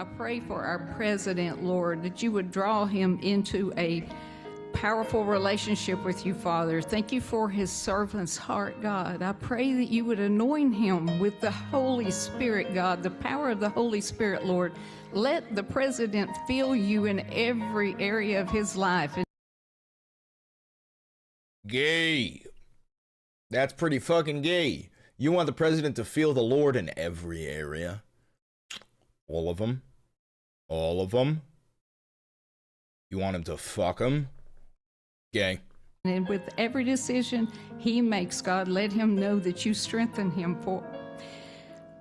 I pray for our president, Lord, that you would draw him into a powerful relationship with you, Father. Thank you for his servant's heart, God. I pray that you would anoint him with the Holy Spirit, God, the power of the Holy Spirit, Lord. Let the president feel you in every area of his life. Gay. That's pretty fucking gay. You want the president to feel the Lord in every area. All of them. All of them. You want him to fuck him? Gay. And with every decision he makes, God, let him know that you strengthen him for.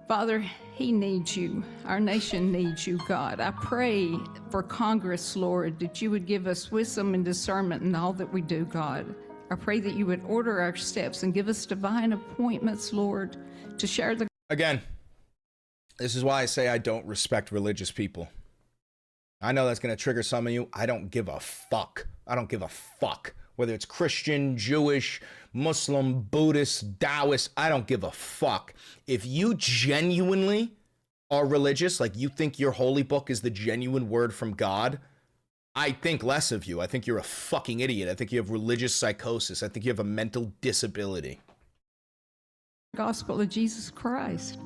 Father, he needs you. Our nation needs you, God. I pray for Congress, Lord, that you would give us wisdom and discernment in all that we do, God. I pray that you would order our steps and give us divine appointments, Lord, to share the... Again, this is why I say I don't respect religious people. I know that's going to trigger some of you. I don't give a fuck. I don't give a fuck. Whether it's Christian, Jewish, Muslim, Buddhist, Taoist, I don't give a fuck. If you genuinely are religious, like you think your holy book is the genuine word from God, I think less of you. I think you're a fucking idiot. I think you have religious psychosis. I think you have a mental disability. Gospel of Jesus Christ.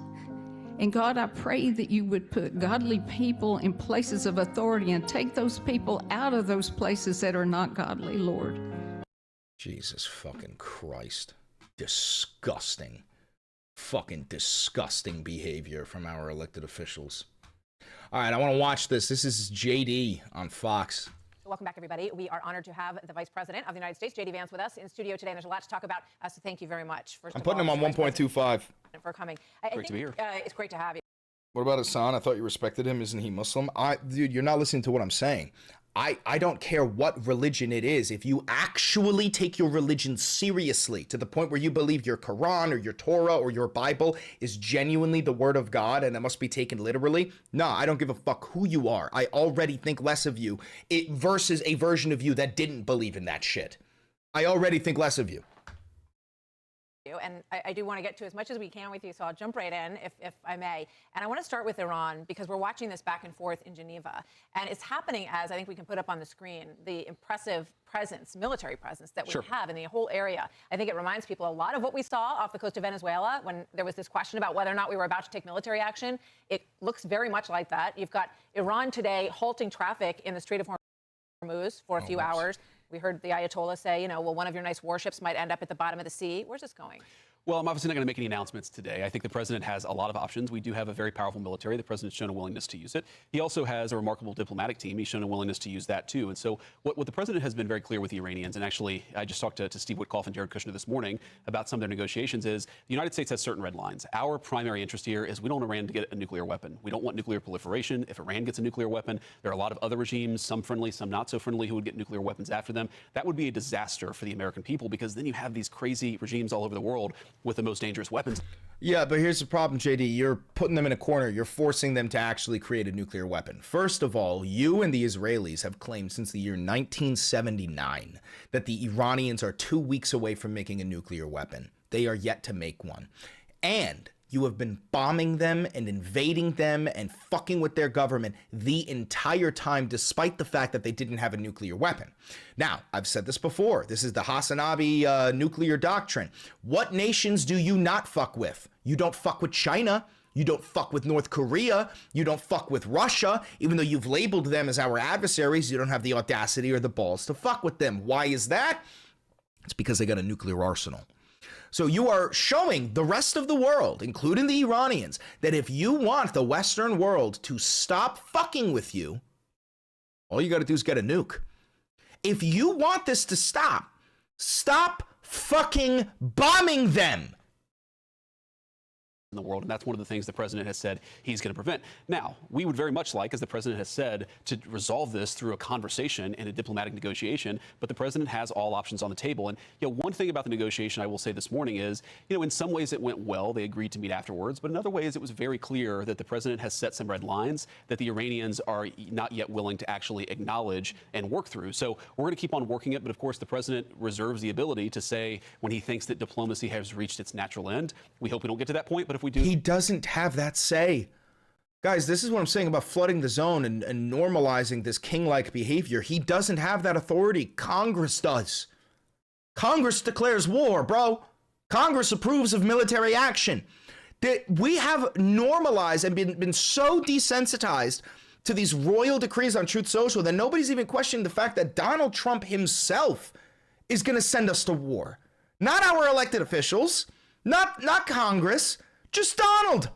And God, I pray that you would put godly people in places of authority and take those people out of those places that are not godly, Lord. Jesus fucking Christ. Disgusting. Fucking disgusting behavior from our elected officials. All right, I want to watch this. This is JD on Fox. Welcome back, everybody. We are honored to have the Vice President of the United States, J.D. Vance, with us in studio today. And there's a lot to talk about, so thank you very much. I'm putting him on 1.25. For coming. Great to be here. It's great to have you. What about Hassan? I thought you respected him. Isn't he Muslim? Dude, you're not listening to what I'm saying. I don't care what religion it is. If you actually take your religion seriously to the point where you believe your Quran or your Torah or your Bible is genuinely the word of God and it must be taken literally, no, I don't give a fuck who you are. I already think less of you versus a version of you that didn't believe in that shit. I already think less of you. And I do want to get to as much as we can with you, so I'll jump right in, if I may. And I want to start with Iran, because we're watching this back and forth in Geneva. And it's happening as, I think we can put up on the screen, the impressive presence, military presence that we have in the whole area. I think it reminds people a lot of what we saw off the coast of Venezuela when there was this question about whether or not we were about to take military action. It looks very much like that. You've got Iran today halting traffic in the Strait of Hormuz for a few hours. We heard the Ayatollah say, you know, well, one of your nice warships might end up at the bottom of the sea. Where's this going? Well, I'm obviously not going to make any announcements today. I think the president has a lot of options. We do have a very powerful military. The president's shown a willingness to use it. He also has a remarkable diplomatic team. He's shown a willingness to use that, too. And so what the president has been very clear with the Iranians, and actually I just talked to Steve Witkoff and Jared Kushner this morning about some of their negotiations, is the United States has certain red lines. Our primary interest here is we don't want Iran to get a nuclear weapon. We don't want nuclear proliferation. If Iran gets a nuclear weapon, there are a lot of other regimes, some friendly, some not so friendly, who would get nuclear weapons after them. That would be a disaster for the American people, because then you have these crazy regimes all over the world with the most dangerous weapons. Yeah, but here's the problem, JD. You're putting them in a corner. You're forcing them to actually create a nuclear weapon. First of all, you and the Israelis have claimed since the year 1979 that the Iranians are 2 weeks away from making a nuclear weapon. They are yet to make one. And you have been bombing them and invading them and fucking with their government the entire time, despite the fact that they didn't have a nuclear weapon. Now, I've said this before. This is the Hassanabi nuclear doctrine. What nations do you not fuck with? You don't fuck with China. You don't fuck with North Korea. You don't fuck with Russia. Even though you've labeled them as our adversaries, you don't have the audacity or the balls to fuck with them. Why is that? It's because they got a nuclear arsenal. So you are showing the rest of the world, including the Iranians, that if you want the Western world to stop fucking with you, all you got to do is get a nuke. If you want this to stop, stop fucking bombing them. In the world, and that's one of the things the president has said he's going to prevent. Now, we would very much like, as the president has said, to resolve this through a conversation and a diplomatic negotiation, but the president has all options on the table. And, you know, one thing about the negotiation I will say this morning is, you know, in some ways it went well. They agreed to meet afterwards, but in other ways it was very clear that the president has set some red lines that the Iranians are not yet willing to actually acknowledge and work through. So we're going to keep on working it, but of course the president reserves the ability to say when he thinks that diplomacy has reached its natural end. We hope we don't get to that point, but if we do... He doesn't have that say. Guys, this is what I'm saying about flooding the zone and normalizing this king-like behavior. He doesn't have that authority. Congress does. Congress declares war, bro. Congress approves of military action. We have normalized and been so desensitized to these royal decrees on Truth Social that nobody's even questioning the fact that Donald Trump himself is going to send us to war. Not our elected officials, not Congress, just Donald.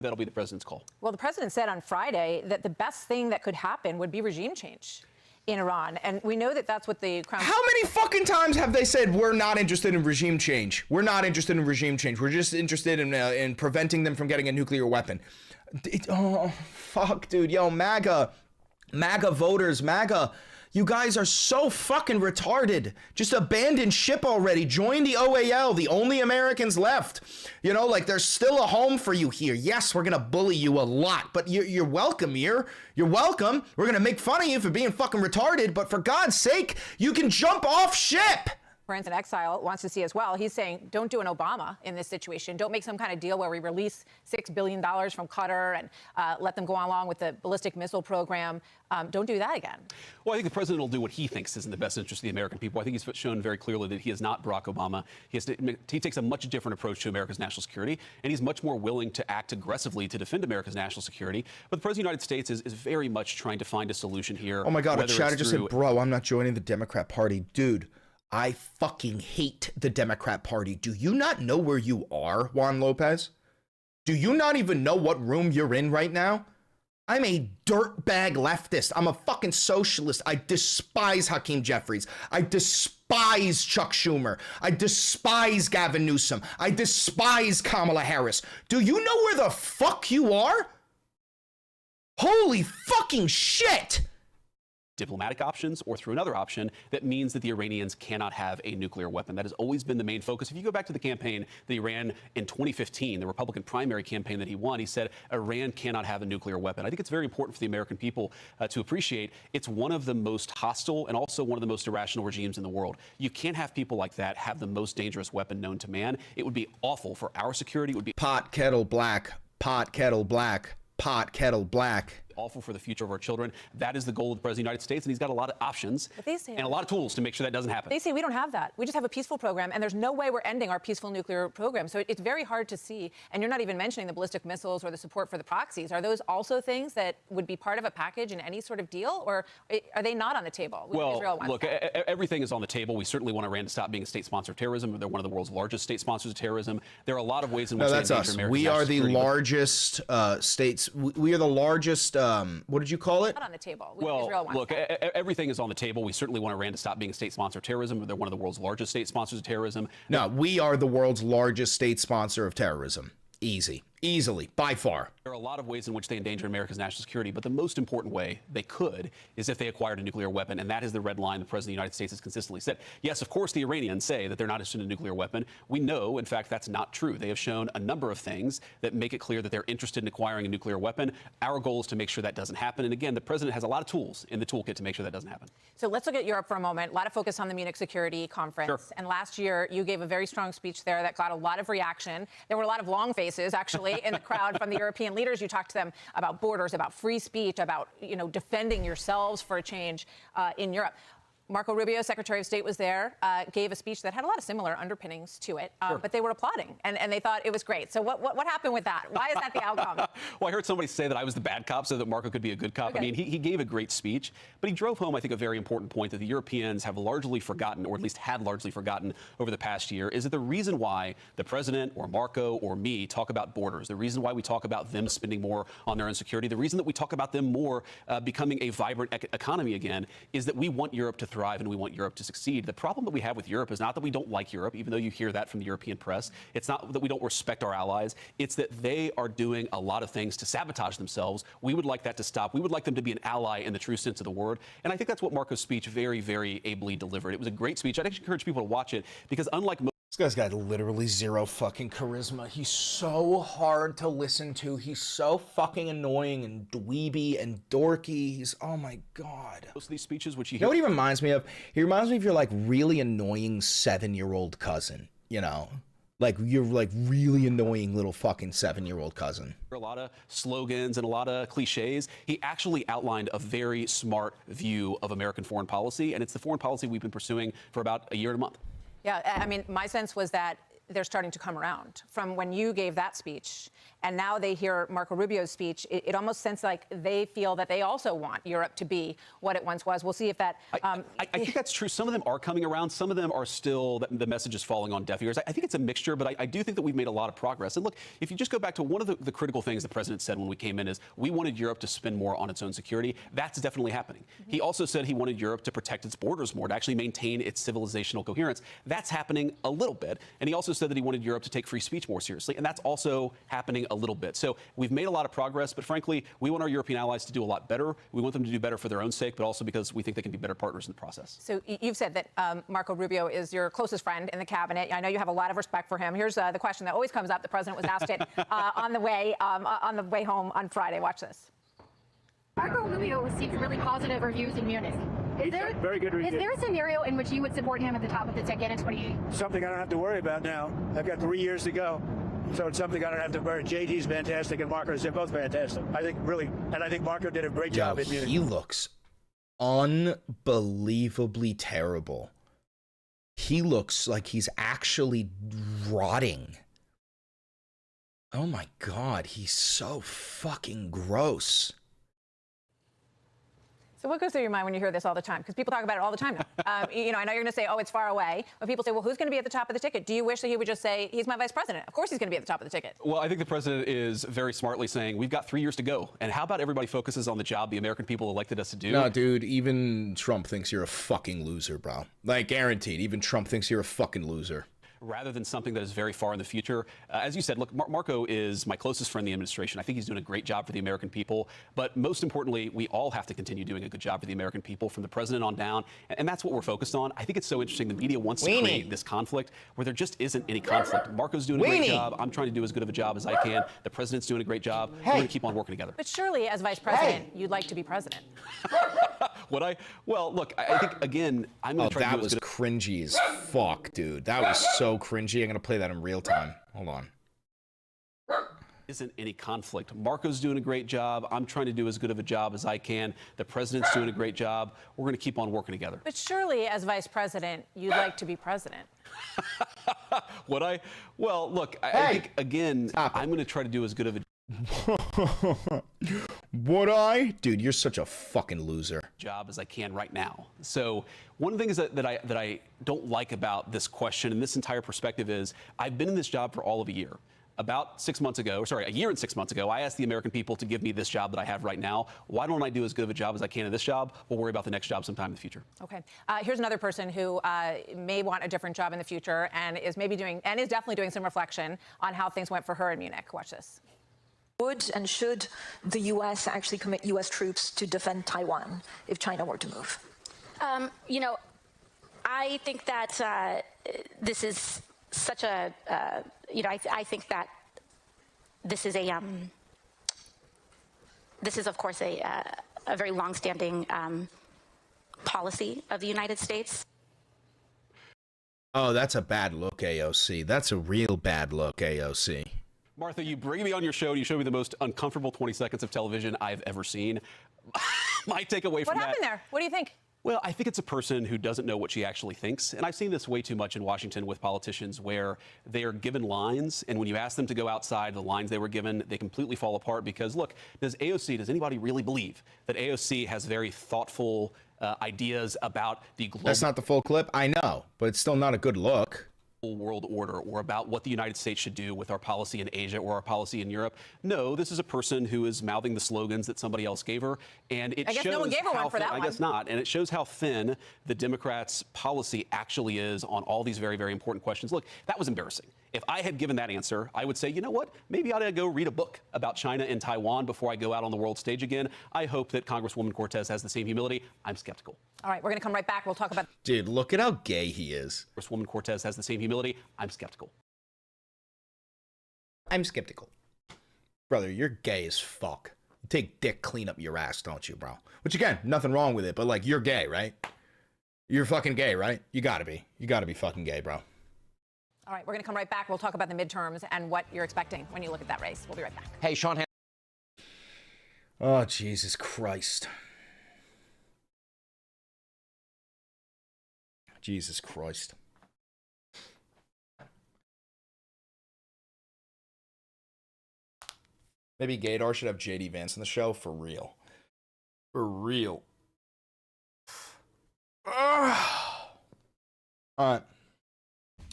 That'll be the president's call. Well, the president said on Friday that the best thing that could happen would be regime change in Iran. And we know that that's what the Crown... How many fucking times have they said, we're not interested in regime change? We're not interested in regime change. We're just interested in preventing them from getting a nuclear weapon. Oh, fuck, dude. Yo, MAGA voters, you guys are so fucking retarded. Just abandon ship already. Join the OAL, the only Americans left. You know, like there's still a home for you here. Yes, we're gonna bully you a lot, but you're welcome here. You're welcome. We're gonna make fun of you for being fucking retarded, but for God's sake, you can jump off ship. Friends in exile wants to see as well. He's saying, don't do an Obama in this situation. Don't make some kind of deal where we release $6 billion from Qatar and let them go along with the ballistic missile program. Don't do that again. Well, I think the president will do what he thinks is in the best interest of the American people. I think he's shown very clearly that he is not Barack Obama. He takes a much different approach to America's national security, and he's much more willing to act aggressively to defend America's national security. But the president of the United States is very much trying to find a solution here. Oh my God, a chatter just said, bro, I'm not joining the Democrat Party. Dude, I fucking hate the Democrat Party. Do you not know where you are, Juan Lopez? Do you not even know what room you're in right now? I'm a dirtbag leftist. I'm a fucking socialist. I despise Hakeem Jeffries. I despise Chuck Schumer. I despise Gavin Newsom. I despise Kamala Harris. Do you know where the fuck you are? Holy fucking shit! Diplomatic options or through another option that means that the Iranians cannot have a nuclear weapon. That has always been the main focus. If you go back to the campaign that he ran in 2015, the Republican primary campaign that he won, he said Iran cannot have a nuclear weapon. I think it's very important for the American people to appreciate it's one of the most hostile and also one of the most irrational regimes in the world. You can't have people like that have the most dangerous weapon known to man. It would be awful for our security. It would be pot, kettle, black, pot, kettle, black, pot, kettle, black. Awful for the future of our children. That is the goal of the President of the United States, and he's got a lot of options and a lot of tools to make sure that doesn't happen. They say we don't have that. We just have a peaceful program, and there's no way we're ending our peaceful nuclear program. So it's very hard to see, and you're not even mentioning the ballistic missiles or the support for the proxies. Are those also things that would be part of a package in any sort of deal, or are they not on the table? Well, look, everything is on the table. We certainly want Iran to stop being a state sponsor of terrorism. They're one of the world's largest state sponsors of terrorism. There are a lot of ways in which they endanger American national security. We are the largest states. We are the largest, what did you call it? Not on the table. Well, look, everything is on the table. We certainly want Iran to stop being a state sponsor of terrorism. They're one of the world's largest state sponsors of terrorism. No, we are the world's largest state sponsor of terrorism. Easily, by far. There are a lot of ways in which they endanger America's national security, but the most important way they could is if they acquired a nuclear weapon, and that is the red line the President of the United States has consistently said. Yes, of course, the Iranians say that they're not interested in a nuclear weapon. We know, in fact, that's not true. They have shown a number of things that make it clear that they're interested in acquiring a nuclear weapon. Our goal is to make sure that doesn't happen. And again, the President has a lot of tools in the toolkit to make sure that doesn't happen. So let's look at Europe for a moment. A lot of focus on the Munich Security Conference. Sure. And last year, you gave a very strong speech there that got a lot of reaction. There were a lot of long faces, actually, in the crowd from the European leaders. You talked to them about borders, about free speech, about, defending yourselves for a change in Europe. Marco Rubio, Secretary of State, was there, gave a speech that had a lot of similar underpinnings to it, but they were applauding, and they thought it was great. So what happened with that? Why is that the outcome? Well, I heard somebody say that I was the bad cop so that Marco could be a good cop. Okay. I mean, he gave a great speech, but he drove home, I think, a very important point that the Europeans have largely forgotten, or at least had largely forgotten over the past year, is that the reason why the president or Marco or me talk about borders, the reason why we talk about them spending more on their own security, the reason that we talk about them more becoming a vibrant economy again, is that we want Europe to thrive and we want Europe to succeed. The problem that we have with Europe is not that we don't like Europe, even though you hear that from the European press. It's not that we don't respect our allies. It's that they are doing a lot of things to sabotage themselves. We would like that to stop. We would like them to be an ally in the true sense of the word. And I think that's what Marco's speech very, very ably delivered. It was a great speech. I'd actually encourage people to watch it because unlike most This guy's got literally zero fucking charisma. He's so hard to listen to. He's so fucking annoying and dweeby and dorky. He's, oh my God. Most of these speeches, which you know what he reminds me of? He reminds me of your like really annoying 7-year-old cousin, Like, you're like really annoying little fucking 7-year-old cousin. A lot of slogans and a lot of cliches. He actually outlined a very smart view of American foreign policy, and it's the foreign policy we've been pursuing for about a year and a month. Yeah, I mean, my sense was that they're starting to come around from when you gave that speech, and now they hear Marco Rubio's speech. It almost sounds like they feel that they also want Europe to be what it once was. We'll see if that. I think that's true. Some of them are coming around. Some of them are still, the message is falling on deaf ears. I think it's a mixture, but I do think that we've made a lot of progress. And look, if you just go back to one of the critical things the president said when we came in is we wanted Europe to spend more on its own security. That's definitely happening. He also said he wanted Europe to protect its borders more, to actually maintain its civilizational coherence. That's happening a little bit. And he also said that he wanted Europe to take free speech more seriously. And that's also happening a little bit. So we've made a lot of progress, but frankly, we want our European allies to do a lot better. We want them to do better for their own sake, but also because we think they can be better partners in the process. So you've said that Marco Rubio is your closest friend in the cabinet. I know you have a lot of respect for him. Here's the question that always comes up. The president was asked it on the way home on Friday. Watch this. Marco Rubio received really positive reviews in Munich. Is there a scenario in which you would support him at the top of the ticket in 28? Something I don't have to worry about now. I've got 3 years to go. So it's something I don't have to worry. JT's fantastic and Marco's, they're both fantastic. I think Marco did a great job in Munich. He looks unbelievably terrible. He looks like he's actually rotting. Oh my God, he's so fucking gross. So what goes through your mind when you hear this all the time? Because people talk about it all the time now. I know you're going to say, oh, it's far away. But people say, well, who's going to be at the top of the ticket? Do you wish that he would just say, he's my vice president? Of course he's going to be at the top of the ticket. Well, I think the president is very smartly saying, we've got 3 years to go. And how about everybody focuses on the job the American people elected us to do? No, dude, even Trump thinks you're a fucking loser, bro. Like, guaranteed. Even Trump thinks you're a fucking loser. Rather than something that is very far in the future. As you said, look, Marco is my closest friend in the administration. I think he's doing a great job for the American people. But most importantly, we all have to continue doing a good job for the American people, from the president on down. And that's what we're focused on. I think it's so interesting. The media wants to create this conflict where there just isn't any conflict. Marco's doing a great job. I'm trying to do as good of a job as I can. The president's doing a great job. We're going to keep on working together. But surely, as vice president, you'd like to be president. Would I? Well, look, I think, again, I'm going to try to do as good. That was cringy as fuck, dude. That was so cringy. I'm going to play that in real time. Hold on. Isn't any conflict. Marco's doing a great job. I'm trying to do as good of a job as I can. The president's doing a great job. We're going to keep on working together. But surely, as vice president, you'd like to be president. Would I? Well, look, I think, again, I'm going to try to do as good of a Would I? Dude, you're such a fucking loser. Job as I can right now. So one of the things that I don't like about this question and this entire perspective is I've been in this job for all of a year. About 6 months ago, a year and 6 months ago, I asked the American people to give me this job that I have right now. Why don't I do as good of a job as I can in this job? We'll worry about the next job sometime in the future. Okay. Here's another person who may want a different job in the future and is definitely doing some reflection on how things went for her in Munich. Watch this. Would and should the U.S. actually commit U.S. troops to defend Taiwan if China were to move? I think that this is such a, I think that this is of course a very longstanding policy of the United States. Oh, that's a bad look, AOC. That's a real bad look, AOC. Martha, you bring me on your show and you show me the most uncomfortable 20 seconds of television I've ever seen. My takeaway from that. What happened there? What do you think? Well, I think it's a person who doesn't know what she actually thinks. And I've seen this way too much in Washington with politicians where they are given lines, and when you ask them to go outside the lines they were given, they completely fall apart because, look, does anybody really believe that AOC has very thoughtful ideas about the global... That's not the full clip, I know, but it's still not a good look. World order or about what the United States should do with our policy in Asia or our policy in Europe. No, this is a person who is mouthing the slogans that somebody else gave her, and it I guess shows no one gave her one for that one. I guess not, and it shows how thin the Democrats' policy actually is on all these very, very important questions. Look, that was embarrassing. If I had given that answer, I would say, you know what? Maybe I ought to go read a book about China and Taiwan before I go out on the world stage again. I hope that Congresswoman Cortez has the same humility. I'm skeptical. All right, we're going to come right back. We'll talk about... Dude, look at how gay he is. Congresswoman Cortez has the same humility. I'm skeptical. I'm skeptical. Brother, you're gay as fuck. You take dick clean up your ass, don't you, bro? Which, again, nothing wrong with it, but, like, you're gay, right? You're fucking gay, right? You gotta be. You gotta be fucking gay, bro. All right, we're going to come right back. We'll talk about the midterms and what you're expecting when you look at that race. We'll be right back. Hey, Sean. Oh, Jesus Christ. Jesus Christ. Maybe Gaydar should have J.D. Vance on the show. For real. For real. All right.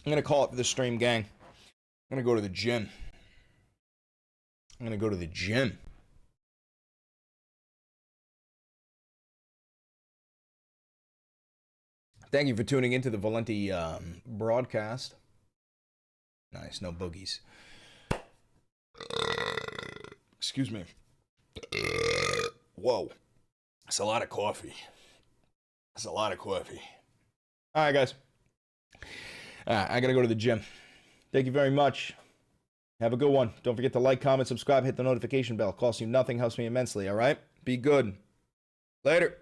I'm going to call it for the stream, gang. I'm going to go to the gym. Thank you for tuning into the Valenti broadcast. Nice, no boogies. Excuse me. Whoa. That's a lot of coffee. All right, guys. I gotta go to the gym. Thank you very much. Have a good one. Don't forget to like, comment, subscribe, hit the notification bell. Costs you nothing, helps me immensely, all right? Be good. Later.